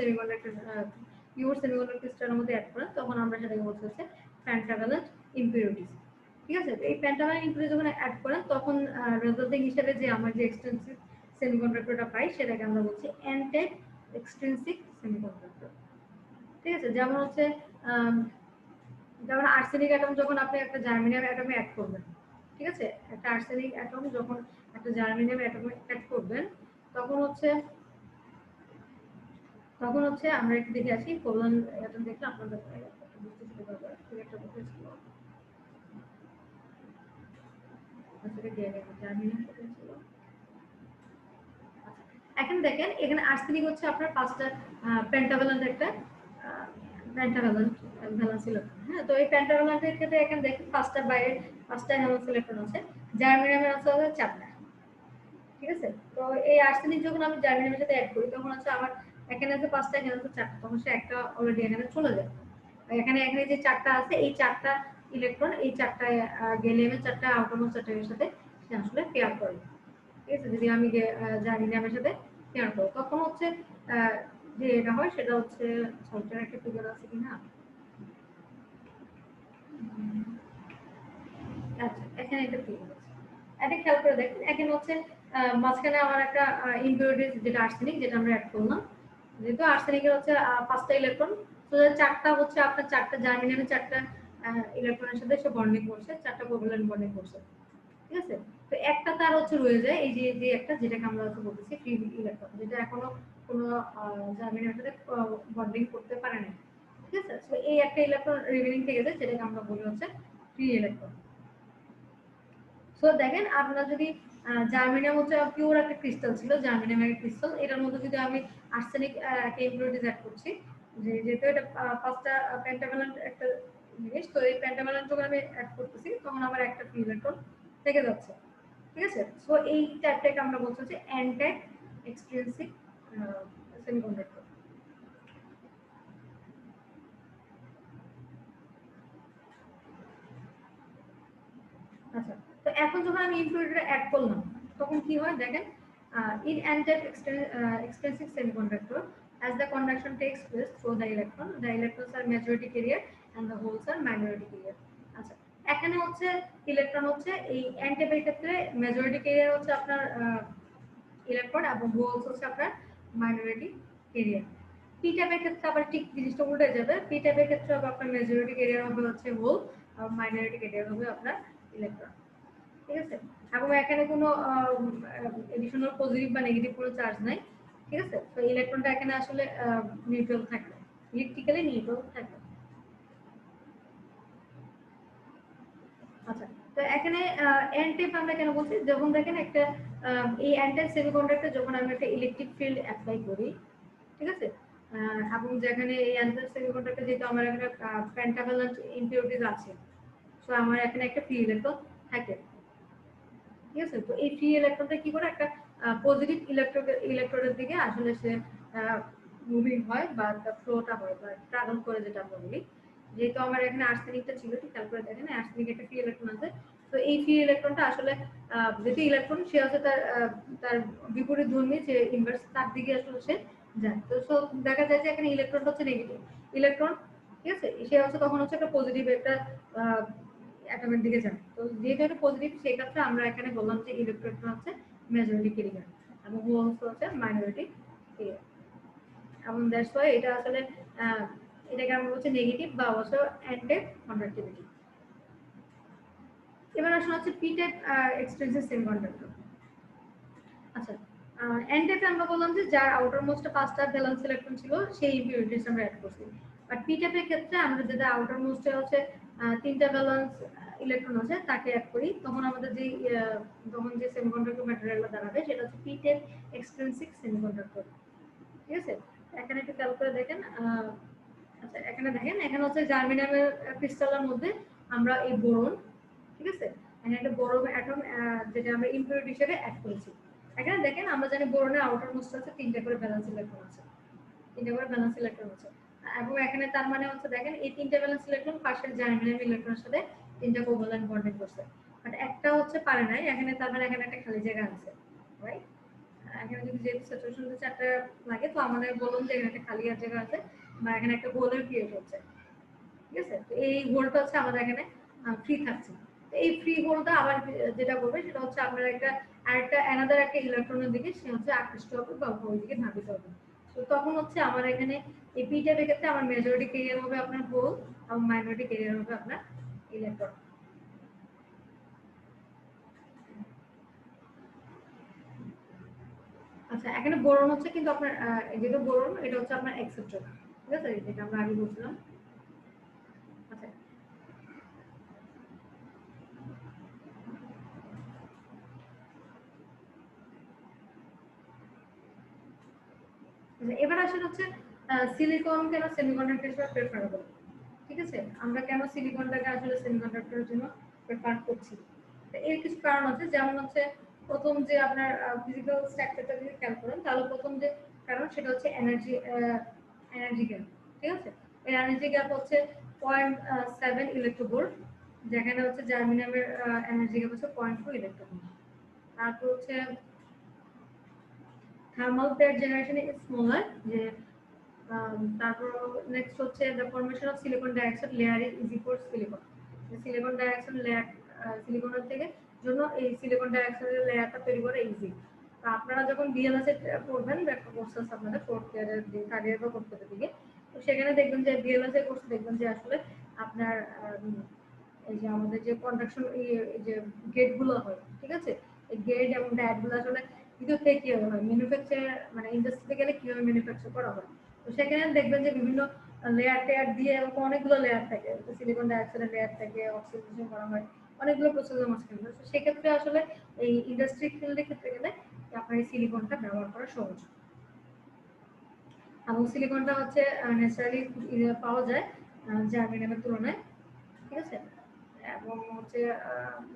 পিওর সেমিকন্ডাক্টর ক্রিস্টালের মধ্যে অ্যাড করেন, তখন আমরা সেটাকে বলতে হচ্ছে পেন্টাভ্যালেন্ট ইম্পিউরিটিস। ঠিক আছে? এই পেন্টাভ্যালেন্ট ইম্পিউরিটি যখন অ্যাড করেন, তখন রেজাল্টিং হিসেবে যে আমার যে এক্সটেন্সিভ সেমিকন্ডাক্টরটা পাই সেটাকে আমরা বলছি এন টাইপ এক্সট্রিনসিক সেমিকন্ডাক্টর। ঠিক আছে? যেমন হচ্ছে যেমন আর্সেনিক অ্যাটম যখন আপনি একটা জার্মেনিয়াম অ্যাটমে অ্যাড করবেন, ঠিক আছে, একটা আর্সেনিক অ্যাটম যখন একটা জার্মেনিয়াম অ্যাটমে অ্যাড করবেন, তখন হচ্ছে আমরা একটু দেখে আসি কোলন অ্যাটম দেখলে আপনাদের বুঝতে সুবিধা হবে। ঠিক একটা বুঝতে ছিল আসলে জার্মেনিয়াম কোথায় ছিল। এখন দেখেন এখানে আর্সেনিক হচ্ছে আপনার 5টা পেন্টাভ্যালেন্ট একটা পেন্টাভ্যালেন্ট ভ্যালেন্স ইলেকট্রন। হ্যাঁ, তো এই পেন্টাভ্যালেন্টের ক্ষেত্রে এখানে দেখেন 5টা বাইরে 5টা ভ্যালেন্স ইলেকট্রন আছে, জার্মেনিয়ামের আছে 4টা। ঠিক আছে? তো এই আর্সেনিক যখন আমি জার্মেনিয়ামের সাথে অ্যাড করি, তখন হচ্ছে আমার এখানে আছে 5টা, এখানে আছে 4টা, তখন সে একটা অলরেডি এখানে চলে যায়। এখানে যে 4টা আছে, এই 4টা ইলেকট্রন এই 4টা গ্যালিয়ামের 4টা আউটারমোস্ট চার্টের সাথে সে আসলে পেয়ার করে। ঠিক আছে? যদি আমি জার্মেনিয়ামের সাথে পেয়ার করব, তখন হচ্ছে যে এটা হয় সেটা হচ্ছে সল্টার একটা ফিগার আছে কিনা। আচ্ছা, এখানে একটা ফিগার আছে, এটা খেয়াল করে দেখেন। এখানে হচ্ছে মাঝখানে আমার একটা ইম্পিউরিটি যেটা আর্সেনিক, যেটা আমরা অ্যাড করলাম, যেহেতু আর্সেনিকের হচ্ছে 5টা ইলেকট্রন, তো 4টা হচ্ছে আপনার 4টা জার্মেনিয়ামের 4টা ইলেকট্রনের সাথে সে বন্ডিং করছে, 4টা কোভ্যালেন্ট বন্ডিং করছে। ঠিক আছে? তো একটা তার হচ্ছে রয়ে যায়, এই যে একটা যেটাকে আমরা হচ্ছে বলতেছি ফ্রি ইলেকট্রন, যেটা এখনো কোনো জার্মেনিয়ামের সাথে বন্ডিং করতে পারে না। ঠিক আছে? তো এই একটা ইলেকট্রন রিমেইনিং থেকে যায়, যেটাকে আমরা বলি হচ্ছে ফ্রি ইলেকট্রন। সো দেখেন, আপনারা যদি জার্মেনিয়াম হচ্ছে পিওর একটা ক্রিস্টাল ছিল, জার্মেনিয়ামের ক্রিস্টাল, এটার মধ্যে যদি আমি আর্সেনিক একটা ইম্পিউরিটিজ অ্যাড করছি, যেহেতু এটা 5টা পেন্টাভ্যালেন্ট একটা জিনিস, তো এই পেন্টাভ্যালেন্ট যখন আমি অ্যাড করতেছি, তখন আমার একটা ফ্রি ইলেকট্রন থেকে যাচ্ছে। ঠিক আছে? সো এই টাইপটাকে আমরা বলছি যে এন টাইপ এক্সট্রিনসিক সেমিকন্ডাক্টর। আচ্ছা, তো এখন যখন আমি ইম্পিউরিটিটা অ্যাড করলাম, তখন কি হয় দেখেন, in n type extensive semiconductor, as the conduction takes place through the electrons are majority carrier and the holes are minority carrier. আচ্ছা, এখানে হচ্ছে ইলেকট্রন হচ্ছে এই n টাইপের ক্ষেত্রে মেজরিটি ক্যারিয়ার হচ্ছে আপনার ইলেকট্রন এবং হোলস হচ্ছে আপনার মাইনরিটি ক্যারিয়ার। পি টাইপের ক্ষেত্রে আবার ঠিক জিনিসটা উল্টে যাবে, পি টাইপের ক্ষেত্রে হবে আপনার মেজরিটি ক্যারিয়ার হবে হচ্ছে হোল, আর মাইনরিটি ক্যারিয়ার হবে আপনার ইলেকট্রন। ঠিক আছে? এবং এখানে কোনো এডিশনাল পজিটিভ বা নেগেটিভ কোনো চার্জ নাই। ঠিক আছে? তো ইলেকট্রনটা এখানে আসলে নিউট্রাল থাকবে, ইলেকট্রিক্যালি নিউট্রাল থাকবে। আচ্ছা, তো এখানে এন টাইপ আমরা কেন বলছি, যখন দেখেন একটা এই এন টাইপ সেমিকন্ডাক্টর যখন আমি একটা ইলেকট্রিক ফিল্ড অ্যাপ্লাই করি, ঠিক আছে, এবং যেখানে এই এন টাইপ সেমিকন্ডাক্টর যেহেতু আমার এখানে পেন্টাভ্যালেন্ট ইম্পিউরিটিজ আছে, সো আমার এখানে একটা ফ্রি ইলেকট্রন থাকে। ঠিক আছে? তো এই ফ্রি ইলেকট্রনটা কি করে একটা পজিটিভ ইলেকট্রনের দিকে আসলে সে মুভিং হয় বা তার ফ্লোটা হয় বা ট্রাভেল করে, যেটা আমরা বলি। যেহেতু আমার এখানে আর্সেনিকটা ছিল, ঠিক খেয়াল করে দেখেন আর্সেনিক একটা ফ্রি ইলেকট্রন আছে, তো এই ফ্রি ইলেকট্রনটা আসলে যেহেতু ইলেকট্রন, সে হচ্ছে তার বিপরীত ধর্মী যে ইনভার্স, তার দিকে আসলে সে যায়। তো সো দেখা যায় যে এখানে ইলেকট্রনটা হচ্ছে নেগেটিভ ইলেকট্রন, ঠিক আছে, সে হচ্ছে তখন হচ্ছে একটা পজিটিভ একটা অ্যাটমের দিকে যায়। তো যেহেতু এটা পজিটিভ সেই ক্ষেত্রে আমরা এখানে বললাম যে ইলেকট্রনটা হচ্ছে মেজরিটি ক্যারিয়ার এবং হোলস হচ্ছে মাইনরিটি ক্যারিয়ার। এবং দ্যাটস ওয়াই এটা আসলে এটাকে আমরা বলছি নেগেটিভ বা অবশ্য অ্যান্টি কন্ডাক্টিভিটি। এবার আসলে হচ্ছে পিটেড এক্সট্রিনসিক সেমিকন্ডাক্টর। আচ্ছা, এন্ডেতে আমরা বললাম যে যার আউটার মোস্ট 5টা ভ্যালেন্স ইলেকট্রন ছিল সেই ইম্পিউরিটিস আমরা অ্যাড করছি। বাট পিটেপের ক্ষেত্রে আমরা যেটা আউটার মোস্টে হচ্ছে 3টা ভ্যালেন্স ইলেকট্রন আছে তাকে অ্যাড করি, তখন আমাদের যে সেমিকন্ডাক্টর ম্যাটেরিয়ালটা দাঁড়াবে সেটা হচ্ছে পিটেড এক্সট্রিনসিক সেমিকন্ডাক্টর। ঠিক আছে, এখানে একটু খেয়াল করে দেখেন। আচ্ছা, এখানে দেখেন, এখানে হচ্ছে জার্মিনিয়ামের ক্রিস্টালের মধ্যে আমরা এই বোরন, ঠিক আছে, এখানে একটা বোরন অ্যাটম যেটা আমরা ইম্পিউরিটি হিসেবে অ্যাড করেছি। এখানে দেখেন আমরা জানি বোরনের আউটার মোস্ট আছে 3টা করে ভ্যালেন্স ইলেকট্রন আছে, 3টা করে ভ্যালেন্স ইলেকট্রন আছে। এবং এখানে তার মানে হচ্ছে দেখেন এই 3টা ভ্যালেন্স ইলেকট্রন পাশের জার্মিনিয়াম ইলেকট্রনের সাথে 3টা কোভালেন্ট বন্ডিং করছে, বাট একটা হচ্ছে পারে নাই। এখানে তার মানে এখানে একটা খালি জায়গা আছে, রাইট? এখানে যদি যেহেতু স্যাচুরেশন 4টা লাগে তো আমাদের বলুন যে এখানে একটা খালি জায়গা আছে বা এখানে একটা হোলের ক্রিয়েট হচ্ছে, ঠিক আছে। তো এই হোলটা হচ্ছে আমাদের এখানে ফ্রি থাকছে। তো এই ফ্রি হোলটা আবার যেটা করবে সেটা হচ্ছে আপনার আরেকটা অ্যানাদার একটা ইলেকট্রনের দিকে সে হচ্ছে আকৃষ্ট হবে বা ওই দিকে ধাবিত হবে। তো তখন হচ্ছে আমার এখানে এই পি টাইপের ক্ষেত্রে আমার মেজরিটি ক্যারিয়ার হবে আপনার হোল এবং মাইনরিটি ক্যারিয়ার হবে আপনার ইলেকট্রন। আচ্ছা, এখানে বোরন হচ্ছে কিন্তু আপনার যেটা বোরন এটা হচ্ছে আপনার অ্যাকসেপ্টর, ঠিক আছে, যেটা আমরা আগে বলছিলাম। আচ্ছা, এবার আসলে হচ্ছে সিলিকন কেন সেমিকন্ডাক্টর হিসেবে প্রেফারেবল, ঠিক আছে, আমরা কেন সিলিকনটাকে আসলে সেমিকন্ডাক্টরের জন্য প্রেফার করছি। এর কিছু কারণ আছে, যেমন হচ্ছে প্রথম যে আপনার ফিজিক্যাল স্ট্রাকচারটা যদি খেয়াল করেন তাহলে প্রথম যে কারণ সেটা হচ্ছে এনার্জি গ্যাপ, ঠিক আছে। এই এনার্জি গ্যাপ হচ্ছে 0.7 ইলেকট্রোভোল্ট, যেখানে হচ্ছে জার্মিনিয়ামের এনার্জি গ্যাপ হচ্ছে 0.2 ইলেকট্রোভোল্ট। তারপর হচ্ছে thermal pair generation is smaller, যে তারপর নেক্সট হচ্ছে the formation of silicon dioxide layer is easy for silicon. Silicon dioxide layer সিলিকনের থেকে জন্য এই সিলিকন ডাইঅক্সাইডের লেয়ারটা তৈরি করা ইজি। তো আপনারা যখন বিএলএসএ পড়বেন একটা কোর্স আছে আপনাদের ফোর্থ ইয়ারের দিকে, থার্ড ইয়ার বা ফোর্থ ইয়ারের দিকে, তো সেখানে দেখবেন যে বিএলএসএ কোর্স দেখবেন যে আসলে আপনার এই যে আমাদের যে কন্ডাকশন এই যে গেটগুলো হয়, ঠিক আছে, এই গেট এবং ডায়াটগুলো আসলে ভিতর থেকে কিভাবে হয়, ম্যানুফ্যাকচার মানে ইন্ডাস্ট্রিতে গেলে কিভাবে ম্যানুফ্যাকচার করা হয়। তো সেখানে দেখবেন যে বিভিন্ন লেয়ার টেয়ার দিয়ে এরকম অনেকগুলো লেয়ার থাকে, সিলিকন ডাইঅক্সাইডের লেয়ার থাকে, অক্সিডেশন করা হয়, অনেকগুলো প্রসেসের মাঝখানে। তো সেক্ষেত্রে আসলে এই ইন্ডাস্ট্রি ফিল্ডের ক্ষেত্রে গেলে আপনার এই সিলিকনটা ব্যবহার করা সহজ। এবং সিলিকনটা হচ্ছে ন্যাচারালি পাওয়া যায় জার্মেনিয়ামের তুলনায়, ঠিক আছে, এবং হচ্ছে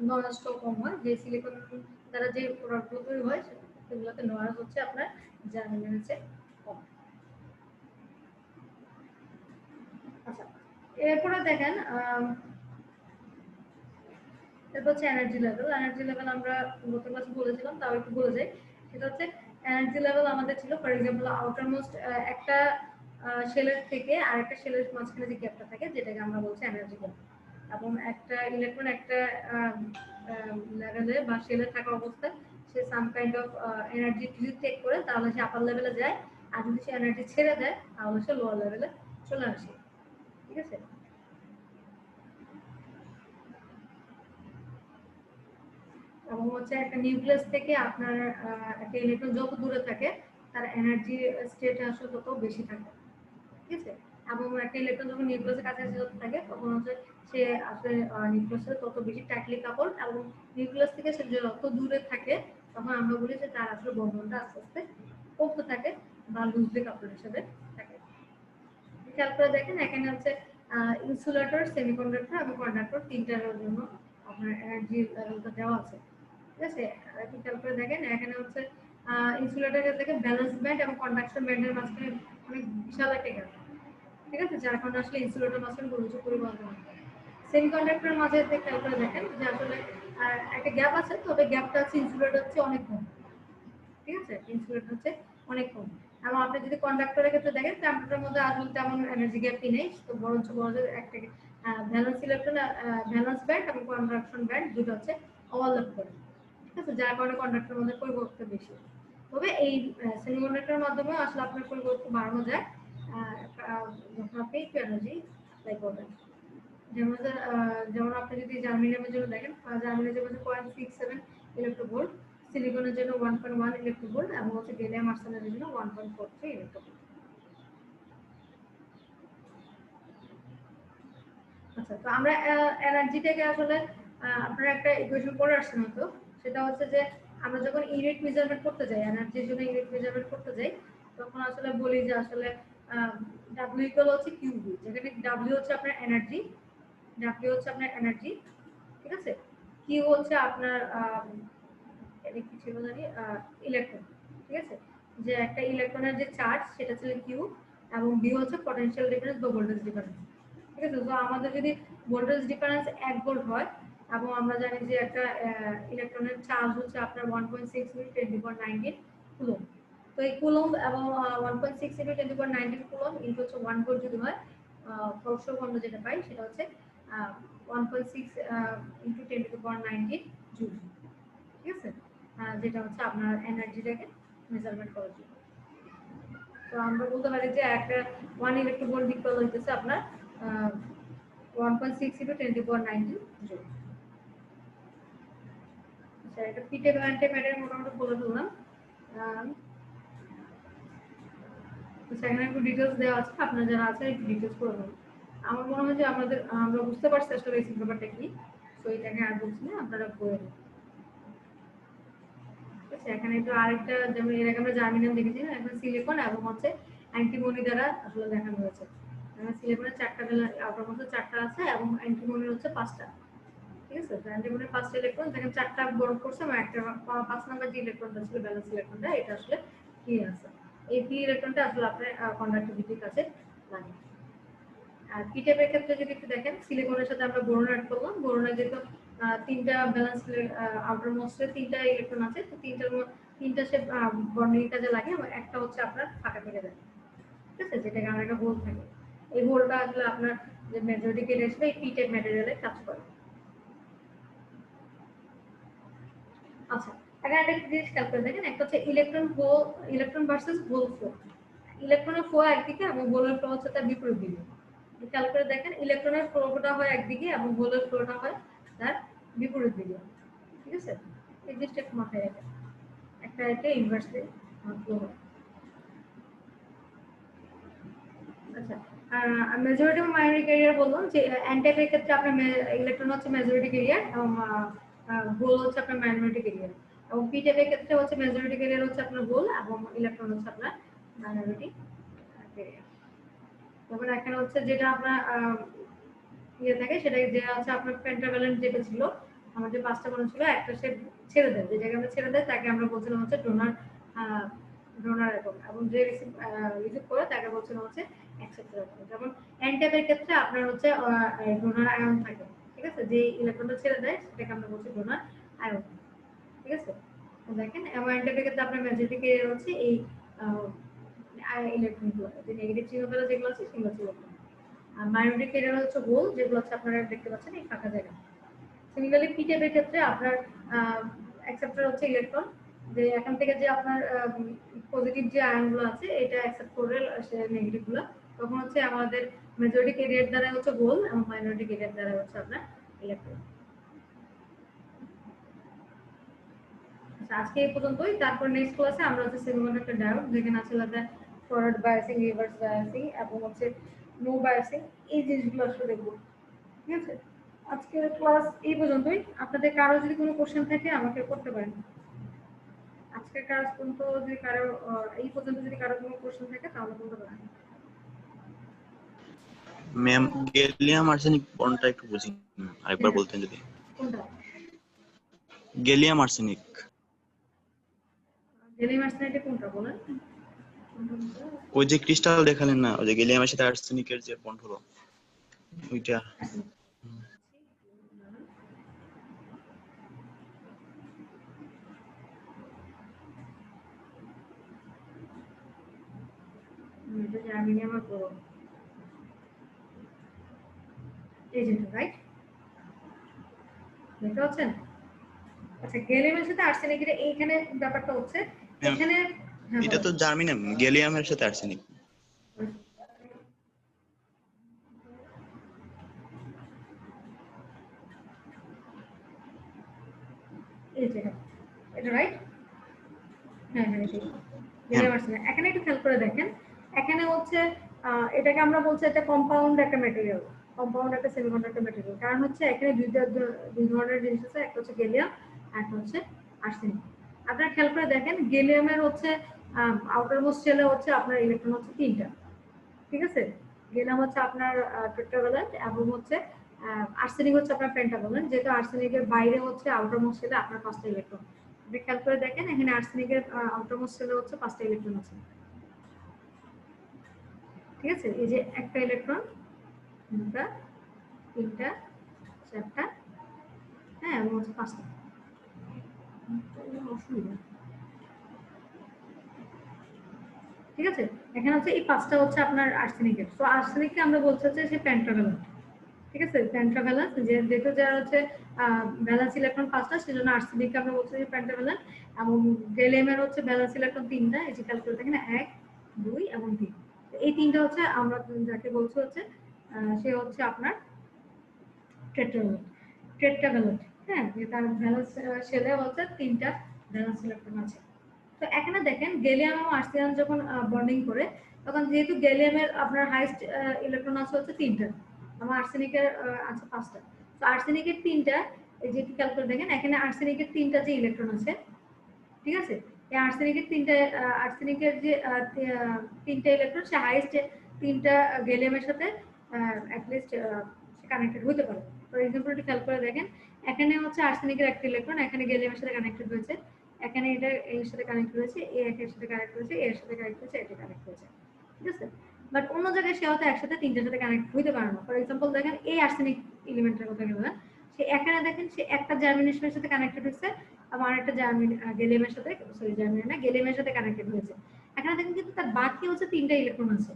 নয়েজটাও কম হয়। যে সিলিকন দ্বারা যে প্রোডাক্টগুলো তৈরি হয় সেগুলোতে নয়েজ হচ্ছে আপনার জার্মেনিয়ামের চেয়ে কম। আচ্ছা, এরপরে দেখেন এরপর হচ্ছে এনার্জি লেভেল। এনার্জি লেভেল আমরা গত ক্লাসে বলেছিলাম, তাও একটু বলে যাই। সেটা হচ্ছে এনার্জি লেভেল আমাদের ছিল ফর এক্সাম্পল আউটার মোস্ট একটা শেলের থেকে আরেকটা শেলের মাঝখানে যে গ্যাপটা থাকে যেটাকে আমরা বলছি এনার্জি গ্যাপ। এবং একটা ইলেকট্রন একটা লেভেলে বা শেলে থাকা অবস্থায় সে সাম কাইন্ড অফ এনার্জি যদি টেক করে তাহলে সে আপার লেভেলে যায়, আর যদি সে এনার্জি ছেড়ে দেয় তাহলে সে লোয়ার লেভেলে চলে আসে, ঠিক আছে। এবং হচ্ছে একটা নিউক্লিয়াস থেকে আপনার একটা ইলেকট্রন যত দূরে থাকে তার এনার্জি স্টেট আসলে তত বেশি থাকে, ঠিক আছে। এবং একটা ইলেকট্রন যখন নিউক্লিয়াসের কাছাকাছি যত থাকে তখন হচ্ছে সে আসলে নিউক্লিয়াসের তত বেশি টাইটলি কাপড়, এবং নিউক্লিয়াস থেকে সে যত দূরে থাকে তখন আমরা বলি যে তার আসলে বন্ধনটা আস্তে আস্তে কমতে থাকে বা লুজলি কাপড় হিসেবে থাকে। খেয়াল করে দেখেন এখানে হচ্ছে ইনসুলেটর, সেমিকন্ডাক্টর এবং কন্ডাক্টর তিনটার জন্য আপনার এনার্জি লেভেলটা দেওয়া আছে, ঠিক আছে। একটু খেয়াল করে দেখেন এখানে হচ্ছে ইনসুলেটরের থেকে ব্যালেন্স ব্যান্ড এবং কন্ডাকশন ব্যান্ডের মাঝখানে অনেক বিশাল একটা গ্যাপ, ঠিক আছে, যার কারণে আসলে ইনসুলেটর মাঝখানে কোনো কিছু পরিবর্তন হয়। সেমিকন্ডাক্টরের মাঝে খেয়াল করে দেখেন যে আসলে একটা গ্যাপ আছে, তবে গ্যাপটা হচ্ছে ইনসুলেটর হচ্ছে অনেক কম, ঠিক আছে, ইনসুলেটর হচ্ছে অনেক কম। এবং আপনি যদি কন্ডাক্টরের ক্ষেত্রে দেখেন কন্ডাক্টরের মধ্যে আসলে তেমন এনার্জি গ্যাপই নেই, তো বরঞ্চ বড় একটা ভ্যালেন্স ইলেকট্রন, ভ্যালেন্স ব্যান্ড এবং কন্ডাকশন ব্যান্ড দুটো হচ্ছে ওভারল্যাপ করে, ঠিক আছে, যার কারণে কন্ডাক্টরের মধ্যে পরিবর্তন বেশি। তবে এই সেমিকন্ডাক্টরের মাধ্যমে আসলে আপনার পরিবর্তন বাড়ানো যায় যখন আপনি একটু এনার্জি অ্যাপ্লাই করবেন। যেমন আপনি যদি জার্মেনিয়ামের জন্য দেখেন, জার্মেনিয়ামের জন্য 0.67 ইলেকট্রোভোল্ট, সিলিকনের জন্য 1.1 ইলেকট্রোভোল্ট এবং হচ্ছে গ্যালিয়াম আর্সেনাইডের জন্য 1.43 ইলেকট্রোভোল্ট। আচ্ছা, তো আমরা এনার্জিটাকে আসলে আপনারা একটা ইকুয়েশন করে আসছেন তো, সেটা হচ্ছে যে আমরা যখন ইউনিট মেজারমেন্ট করতে যাই, এনার্জির জন্য ইউনিট মেজারমেন্ট করতে যাই, তখন আসলে বলি যে আসলে W ইকুয়াল হচ্ছে কিউবি, যেখানে W হচ্ছে আপনার এনার্জি, W হচ্ছে আপনার এনার্জি, ঠিক আছে, কিউ হচ্ছে আপনার এটা কি ছিল জানি, ইলেকট্রন, ঠিক আছে, যে একটা ইলেকট্রনের যে চার্জ সেটা ছিল কিউ, এবং বি হচ্ছে পটেনশিয়াল ডিফারেন্স বা ভোল্টেজ ডিফারেন্স, ঠিক আছে। তো আমাদের যদি ভোল্টেজ ডিফারেন্স 1 ভোল্ট হয় এবং আমরা জানি যে একটা ইলেকট্রনের চার্জ হচ্ছে আপনার 1.6 × 10⁻19 কুলম্ব, তো এই কুলম্ব এবং 1.6 × 10⁻19 কুলম্ব ইনটু হচ্ছে 1 ভোল্ট যদি হয়, ফলস্বরূপ আমরা যেটা পাই সেটা হচ্ছে 1.6 × 10⁻19 জুল, ঠিক আছে, যেটা হচ্ছে আপনার এনার্জিটাকে মেজারমেন্ট করার জন্য। তো আমরা বলতে পারি যে একটা 1 ইলেকট্রোভোল্ট ইকুয়াল হইতেছে আপনার 1.6 × 10⁻19 জুল। আচ্ছা, এটা পিটে ব্যান্ডে ম্যাটার মোটামুটি বলে দিলাম। তো সেখানে একটু ডিটেইলস দেওয়া আছে, আপনারা যারা আছে একটু ডিটেইলস করে নেবেন। আমার মনে হয় যে আমরা বুঝতে পারছি আসলে এই ব্যাপারটা কি, তো এটাকে আর বলছি না, আপনারা করে নেবেন। এখানে একটু আরেকটা, যেমন এর আগে আমরা জার্মেনিয়াম দেখেছি না, এখন সিলিকন এবং হচ্ছে অ্যান্টিমনি দ্বারা আসলে দেখানো হয়েছে। সিলিকনের 4টা আউটার মধ্যে 4টা আছে এবং অ্যান্টিমনির হচ্ছে 5টা, ঠিক আছে। তো অ্যান্টিমনির 5টা ইলেকট্রন, দেখেন 4টা বরণ করছে এবং একটা 5 নাম্বার যে ইলেকট্রনটা ছিল ব্যালেন্স ইলেকট্রনটা, এটা আসলে কি আছে, এই পি ইলেকট্রনটা আসলে আপনার কন্ডাক্টিভিটির কাছে লাগে। আর পি টাইপের ক্ষেত্রে যদি একটু দেখেন, সিলিকনের সাথে আমরা বোরন অ্যাড করলাম, বোরনে যেহেতু 3টা ব্যালেন্স আউটার মোস্টে 3টা ইলেকট্রন আছে, তো তিনটা সে বন্ডিং কাজে লাগে এবং একটা হচ্ছে আপনার ফাঁকা থেকে যায়, ঠিক আছে, যেটাকে আমরা একটা হোল থাকে। এই হোলটা আসলে আপনার যে মেজরিটি কেটে আসবে এই পি টাইপ ম্যাটেরিয়ালে কাজ করে। আচ্ছা, এখানে একটা জিনিস খেয়াল করে দেখেন, একটা হচ্ছে ইলেকট্রন ভার্সেস হোল ফ্লো। ইলেকট্রনের ফ্লো একদিকে এবং হোলের ফ্লো হচ্ছে তার বিপরীত দিকে। খেয়াল করে দেখেন, ইলেকট্রনের ফ্লোটা হয় একদিকে এবং হোলের ফ্লোটা হয় তার বিপরীত দিকে, ঠিক আছে। এই জিনিসটা একটু মাথায় রাখেন, একটা ইনভার্সলি ফ্লো হয়। আচ্ছা, মেজরিটি এবং মাইনরিটি ক্যারিয়ার বললাম যে এন টাইপের ক্ষেত্রে আপনার ইলেকট্রন হচ্ছে মেজরিটি ক্যারিয়ার এবং হোল হচ্ছে আপনার মাইনরিটি ক্যারিয়ার, এবং পি টাইপের ক্ষেত্রে হচ্ছে মেজরিটি ক্যারিয়ার হচ্ছে আপনার হোল এবং ইলেকট্রন হচ্ছে আপনার মাইনরিটি ক্যারিয়ার। তখন এখানে হচ্ছে যেটা আপনার ইয়ে থাকে সেটা যে হচ্ছে আপনার পেন্টাভ্যালেন্ট যেটা ছিল, আমাদের 5টা বরণ ছিল, একটা সে ছেড়ে দেয়, যে জায়গায় আমরা ছেড়ে দেয় তাকে আমরা বলছিলাম হচ্ছে ডোনার একক, এবং যে রিসিভ করে তাকে বলছিলাম হচ্ছে অ্যাকসেপ্টর একক। যেমন এন টাইপের ক্ষেত্রে আপনার হচ্ছে ডোনার আয়ন থাকে, ঠিক আছে, যে ইলেকট্রনটা ছেড়ে দেয় সেটাকে আমরা বলছি ডোনার আয়ন, ঠিক আছে। দেখেন, এবং এন টাইপের ক্ষেত্রে আপনার মেজরিটি ক্যারিয়ার হচ্ছে এই ইলেকট্রনগুলো, যে নেগেটিভ চিহ্ন ফেলা যেগুলো আছে সেগুলো হচ্ছে ইলেকট্রন, আর মাইনরিটি ক্যারিয়ার হচ্ছে হোল, যেগুলো হচ্ছে আপনারা দেখতে পাচ্ছেন এই ফাঁকা জায়গা। সিমিলারলি পি টাইপের ক্ষেত্রে আপনার অ্যাকসেপ্টর হচ্ছে ইলেকট্রন, যে এখান থেকে যে আপনার পজিটিভ যে আয়নগুলো আছে এটা অ্যাকসেপ্ট করে সে নেগেটিভগুলো, তখন হচ্ছে আমাদের মেজরিটি ক্যারিয়ার দ্বারা হচ্ছে হোল এবং মাইনরিটি ক্যারিয়ার দ্বারা হচ্ছে আপনার ইলেকট্রন। আজকে এই পর্যন্তই, তারপর নেক্সট ক্লাসে আমরা হচ্ছে সেমিকন্ডাক্টর ডায়োড, যেখানে আছে ফরওয়ার্ড বায়াসিং, রিভার্স বায়াসিং এবং হচ্ছে নো বায়াসিং, এই জিনিসগুলো আসলে দেখবো, ঠিক আছে। আজকের ক্লাস এই পর্যন্তই। আপনাদের কারো যদি কোনো কোশ্চেন থাকে আমাকে করতে পারেন। আজকের ক্লাস পর্যন্ত যদি কারো এই পর্যন্ত যদি কারো কোনো কোশ্চেন থাকে তাহলে বলতে পারেন। ম্যাম, গ্যালিয়াম আর্সেনিক বন্ডটা একটু বুঝি, আরেকবার বলতেন যদি। কোনটা? গ্যালিয়াম আর্সেনিক, গ্যালিয়াম আর্সেনাইডে কোনটা বলেন? ওই যে ক্রিস্টাল দেখালেন না, ওই যে গ্যালিয়ামের সাথে আর্সেনিকের যে বন্ড হলো ওইটা। জার্মেনিয়াম আর বোরন, এই যেটা রাইট দেখতে পাচ্ছেন। আচ্ছা গ্যালিয়ামের সাথে আর্সেনিকের এইখানে ব্যাপারটা হচ্ছে এখানে এটা তো জার্মেনিয়াম, গ্যালিয়ামের সাথে আর্সেনিক। এই যে এটা রাইট, হ্যাঁ হ্যাঁ গ্যালিয়াম আর্সেনিক। এখানে একটু খেয়াল করে দেখেন, এখানে হচ্ছে এটাকে আমরা বলছি একটা কম্পাউন্ড একটা ম্যাটেরিয়াল, কম্পাউন্ড একটা সেমিকন্ডাক্টর ম্যাটেরিয়াল। কারণ হচ্ছে এখানে দুই ধরনের জিনিস আছে, একটা হচ্ছে গ্যালিয়াম আর একটা হচ্ছে আর্সেনিক। আপনারা খেয়াল করে দেখেন গ্যালিয়ামের হচ্ছে আউটার মোস্ট শেলে হচ্ছে আপনার ইলেকট্রন হচ্ছে 3টা, ঠিক আছে। গ্যালিয়াম হচ্ছে আপনার টেট্রাভ্যালেন্ট এবং হচ্ছে আর্সেনিক হচ্ছে আপনার পেন্টাভ্যালেন্ট। যেহেতু আর্সেনিকের বাইরে হচ্ছে আউটার মোস্ট শেলে আপনার 5টা ইলেকট্রন। আপনি খেয়াল করে দেখেন এখানে আর্সেনিকের আউটার মোস্ট শেলে হচ্ছে 5টা ইলেকট্রন আছে, ঠিক আছে। এই যে একটা ইলেকট্রন, দুটা, তিনটা, চারটা, হ্যাঁ এবং হচ্ছে 5টা। ঠিক আছে, এখানে হচ্ছে এই 5টা হচ্ছে আপনার আর্সেনিকের। তো আর্সেনিককে আমরা বলছি হচ্ছে সে পেন্টাভ্যালেন্ট, ঠিক আছে। পেন্টাভ্যালেন্স যেহেতু যার হচ্ছে ভ্যালেন্স ইলেকট্রন 5টা, সেজন্য আর্সেনিককে আমরা বলছি যে পেন্টাভ্যালেন্ট। এবং গ্যালিয়ামের হচ্ছে ভ্যালেন্স ইলেকট্রন 3টা, এই যে খেয়াল করে দেখেন 1, 2 এবং 3। এই 3টা হচ্ছে আমরা যাকে বলছি হচ্ছে সে হচ্ছে আপনার টেট্রাভ্যালেন্ট, হ্যাঁ, যে তার ভ্যালেন্স শেলে হচ্ছে 3টা ভ্যালেন্স ইলেকট্রন আছে। তো এখানে দেখেন গ্যালিয়াম এবং আর্সেনিয়াম যখন বন্ডিং করে, তখন যেহেতু গ্যালিয়ামের আপনার হাইয়েস্ট ইলেকট্রন আছে হচ্ছে 3টা এবং আর্সেনিকের আছে 5টা। তো আর্সেনিকের 3টা, এই যে খেয়াল করে দেখেন এখানে আর্সেনিকের 3টা যে ইলেকট্রন আছে, ঠিক আছে, এই আর্সেনিকের 3টা আর্সেনিকের যে 3টা ইলেকট্রন সে হাইয়েস্ট 3টা গ্যালিয়ামের সাথে অ্যাটলিস্ট কানেক্টেড হতে পারে। ফর এক্সাম্পল একটু খেয়াল করে দেখেন এখানে হচ্ছে আর্সেনিকের একটা ইলেকট্রন এখানে গ্যালিয়ামের সাথে কানেক্টেড হয়েছে, এখানে এটা এর সাথে কানেক্ট হয়েছে, এ এর সাথে কানেক্ট হয়েছে, এর সাথে কানেক্ট হয়েছে, এটা কানেক্ট হয়েছে, ঠিক আছে। বাট অন্য জায়গায় সে হয়তো একসাথে 3টার সাথে কানেক্ট হইতে পারে না। ফর এক্সাম্পল দেখেন এই আর্সেনিক এলিমেন্টের কথা বললাম, সে এখানে দেখেন সে একটা জার্মিনেশনের সাথে কানেক্টেড হয়েছে এবং আরেকটা গ্যালিয়ামের সাথে, সরি জার্মিনেশন না, গ্যালিয়ামের সাথে কানেক্টেড হয়েছে। এখানে দেখেন কিন্তু তার বাকি হচ্ছে 3টা ইলেকট্রন আছে,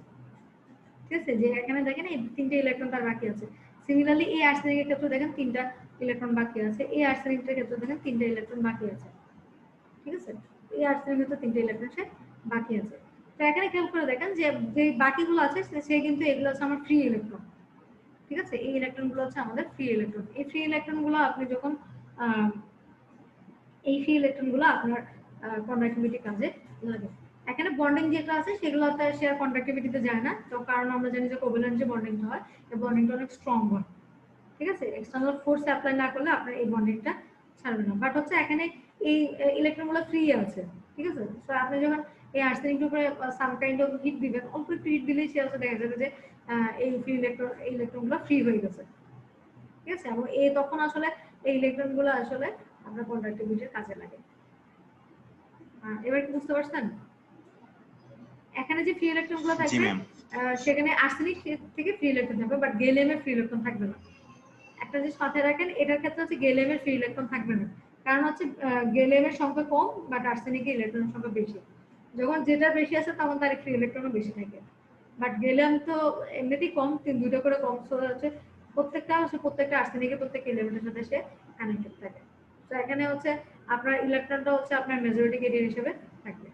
ঠিক আছে, যে এখানে দেখেন এই 3টা ইলেকট্রন তার বাকি আছে। সিমিলারলি এই আর্সেনিকের ক্ষেত্রে দেখেন 3টা ইলেকট্রন বাকি আছে, এই আর্সেনিকের ক্ষেত্রে দেখেন 3টা ইলেকট্রন বাকি আছে, ঠিক আছে। এই আর্সেনিকের ক্ষেত্রে 3টা ইলেকট্রন সে বাকি আছে। তো এখানে খেয়াল করে দেখেন যে যে বাকিগুলো আছে সে কিন্তু এগুলো হচ্ছে আমার ফ্রি ইলেকট্রন, ঠিক আছে। এই ইলেকট্রনগুলো হচ্ছে আমাদের ফ্রি ইলেকট্রন। এই ফ্রি ইলেকট্রনগুলো আপনি যখন এই ফ্রি ইলেকট্রনগুলো আপনার কন্ডাক্টিভিটি কাজে লাগে। এখানে বন্ডিং যেগুলো আছে সেগুলো শেয়ার কন্ডাক্টিভিটিতে যায় না, তো কারণ আমরা জানি যে কোভ্যালেন্ট যে বন্ডিংটা হয় এই বন্ডিংটা অনেক স্ট্রং হয়, ঠিক আছে। এক্সটার্নাল ফোর্স অ্যাপ্লাই না করলে আপনার এই বন্ডিংটা ছাড়বে না। বাট হচ্ছে এখানে এই ইলেকট্রনগুলো ফ্রি আছে, ঠিক আছে। তো আপনি যখন এই আর্সেনিকের উপরে সাম কাইন্ড অফ হিট দিবেন, অল্প একটু হিট দিলেই সে হচ্ছে দেখা যাবে যে এই ফ্রি ইলেকট্রনগুলো ফ্রি হয়ে গেছে, ঠিক আছে। এবং এই তখন আসলে এই ইলেকট্রনগুলো আসলে আপনার কন্ডাক্টিভিটির কাজে লাগে। এবার কি বুঝতে পারছেন? এখানে যে ফ্রি ইলেকট্রনগুলো জি থাকবে ম্যাম। সেখানে আর্সেনিক থেকে ফ্রি ইলেকট্রন থাকবে, বাট গ্যালিয়ামের ফ্রি ইলেকট্রন থাকবে না। একটা জিনিস মাথায় রাখেন, এটার ক্ষেত্রে হচ্ছে গ্যালিয়ামের ফ্রি ইলেকট্রন থাকবে না, কারণ হচ্ছে গ্যালিয়ামের সংখ্যা কম বাট আর্সেনিকের ইলেকট্রনের সংখ্যা বেশি। যখন যেটা বেশি আছে তখন তার ফ্রি ইলেকট্রনও বেশি থাকে। বাট গ্যালিয়াম তো এমনিতেই কম, 2টা করে কম, সো হচ্ছে প্রত্যেকটা আর্সেনিকের প্রত্যেকটা এলিমেন্টের সাথে সে কানেক্টেড থাকে। তো এখানে হচ্ছে আপনার ইলেকট্রনটা হচ্ছে আপনার মেজরিটি কেরিয়ার হিসেবে থাকবে।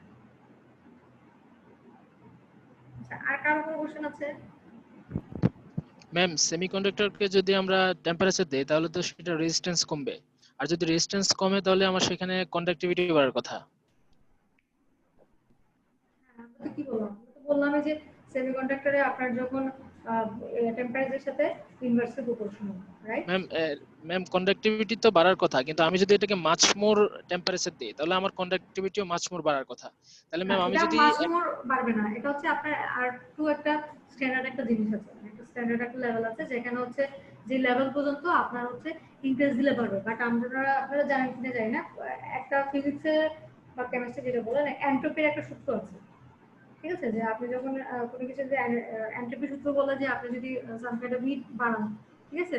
আচ্ছা, আর কারো কোনো কোশ্চেন আছে? ম্যাম সেমিকন্ডাক্টরকে যদি আমরা টেম্পারেচার দেই তাহলে তো সেটা রেজিস্ট্যান্স কমবে, আর যদি রেজিস্ট্যান্স কমে তাহলে আমার সেখানে কন্ডাক্টিভিটি বাড়ার কথা। আমরা তো কি বললাম, আমরা তো বললাম যে সেমিকন্ডাক্টরে আপনার যখন টেম্পারেচারের সাথে inversely proportional, right? Ma'am conductivity তো বাড়ার কথা, কিন্তু আমি যদি এটাকে মাচ মোর টেম্পারেচার দিই তাহলে আমার কন্ডাক্টিভিটিও মাচ মোর বাড়ার কথা। তাহলে ম্যাম আমি এটা যদি মাস মোর বাড়বে না, এটা হচ্ছে আপনার আর টু একটা স্ট্যান্ডার্ড একটা জিনিস আছে, একটা স্ট্যান্ডার্ড একটা লেভেল আছে যেখানে হচ্ছে যে লেভেল পর্যন্ত আপনার হচ্ছে ইনক্রিজ দিলে বাড়বে। বাট আপনারা জানেন কিনা জানি না, একটা ফিজিক্সে বা কেমিস্ট্রি যেটা বলেন এন্ট্রপির একটা সূত্র আছে, ঠিক আছে, যে আপনি যখন কোনো কিছু যে এন্ট্রপি সূত্র বলে যে আপনি যদি সাম কাইন্ড অফ হিট বাড়ান, ঠিক আছে,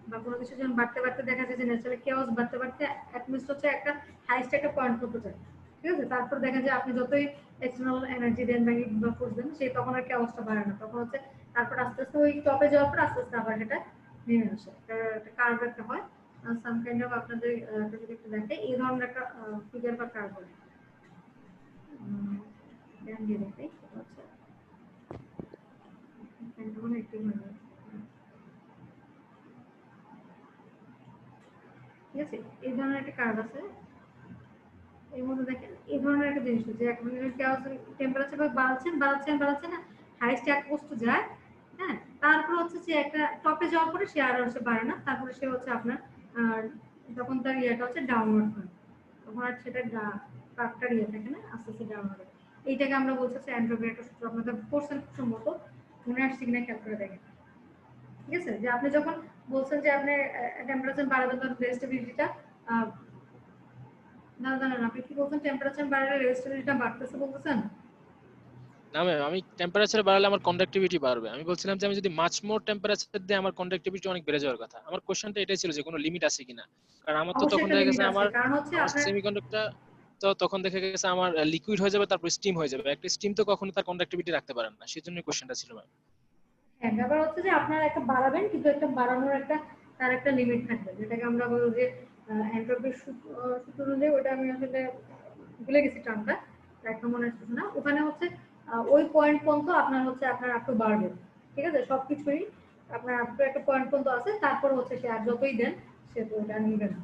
বা কোনো কিছু যখন বাড়তে বাড়তে দেখা যায় যে ন্যাচারালি কেওস বাড়তে বাড়তে অ্যাটলিস্ট হচ্ছে একটা হাইস্ট একটা পয়েন্ট করতে চায়, ঠিক আছে। তারপর দেখা যায় আপনি যতই এক্সটার্নাল এনার্জি দেন বা হিট বা ফোর্স দেন, সে তখন আর কেওসটা বাড়ে না, তখন হচ্ছে তারপর আস্তে আস্তে ওই টপে যাওয়ার পর আস্তে আস্তে আবার সেটা নেমে আসে, একটা কার্ভ একটা হয় সাম কাইন্ড অফ। আপনাদের যদি একটু দেখে এই ধরনের একটা ফিগার বা কার্ভ হয়, ধ্যান দিয়ে দেখে সেটা হচ্ছে পেন্টাগন অ্যাক্টিভ হয়ে যায়। ঠিক আছে, এই ধরনের একটা কার্ভ আছে। এর মধ্যে দেখেন এই ধরনের একটা জিনিস যে এখন টেম্পারেচার বাড়াচ্ছে না, হাইস্ট এক পোস্ট যায়, হ্যাঁ, তারপর হচ্ছে যে একটা টপে যাওয়ার পরে সে আর হচ্ছে বাড়ে না, তারপরে সে হচ্ছে আপনার তখন তার ইয়েটা হচ্ছে ডাউনওয়ার্ড হয়, তখন আর সেটা কার্ভটার ইয়ে থাকে না, আস্তে আস্তে ডাউনওয়ার্ড হয়। এইটাকে আমরা বলছি হচ্ছে এন্ট্রপির একটা সূত্র, আপনাদের কোর্সের সম্মত মনে আসছে কিনা খেয়াল করে দেখেন। ঠিক আছে, যে আপনি যখন বলছেন যে আপনি টেম্পারেচার বাড়াবেন তখন রেজিস্টিভিটিটা দাঁড়ান, আপনি কি বলছেন টেম্পারেচার বাড়লে রেজিস্টিভিটিটা বাড়তেছে বলতেছেন? না ম্যাম, আমি টেম্পারেচার বাড়ালে আমার কন্ডাক্টিভিটি বাড়বে। আমি বলছিলাম যে আমি যদি মাচ মোর টেম্পারেচার দিই আমার কন্ডাক্টিভিটি অনেক বেড়ে যাওয়ার কথা। আমার কোশ্চেনটা এটাই ছিল যে কোনো লিমিট আছে কিনা, কারণ আমার তো অবশ্যই তখন একটা দেখা লিমিট গেছে আছে, আমার কারণ হচ্ছে আমার আপনার সেমিকন্ডাক্টর তো তখন দেখা গেছে আমার লিকুইড হয়ে যাবে, তারপর স্টিম হয়ে যাবে। একটা স্টিম তো কখনো তার কন্ডাক্টিভিটি রাখতে পারে না, সেজন্যই কোশ্চেনটা ছিল ম্যাম। হ্যাঁ, ব্যাপার হচ্ছে যে আপনার একটা বাড়াবেন কিন্তু একটা বাড়ানোর একটা তার একটা লিমিট থাকবে, যেটাকে আমরা বলবো যে এন্ট্রপির সূত্র অনুযায়ী, ওটা আমি আসলে ভুলে গেছি টার্মটা, একটা মনে আসছে না। ওখানে হচ্ছে ওই পয়েন্ট পর্যন্ত আপনার হচ্ছে আপনার একটু বাড়বে, ঠিক আছে, সবকিছুই আপনার একটু একটা পয়েন্ট পর্যন্ত আছে, তারপর হচ্ছে সে আর যতই দেন সে তো ওটা নিবে না।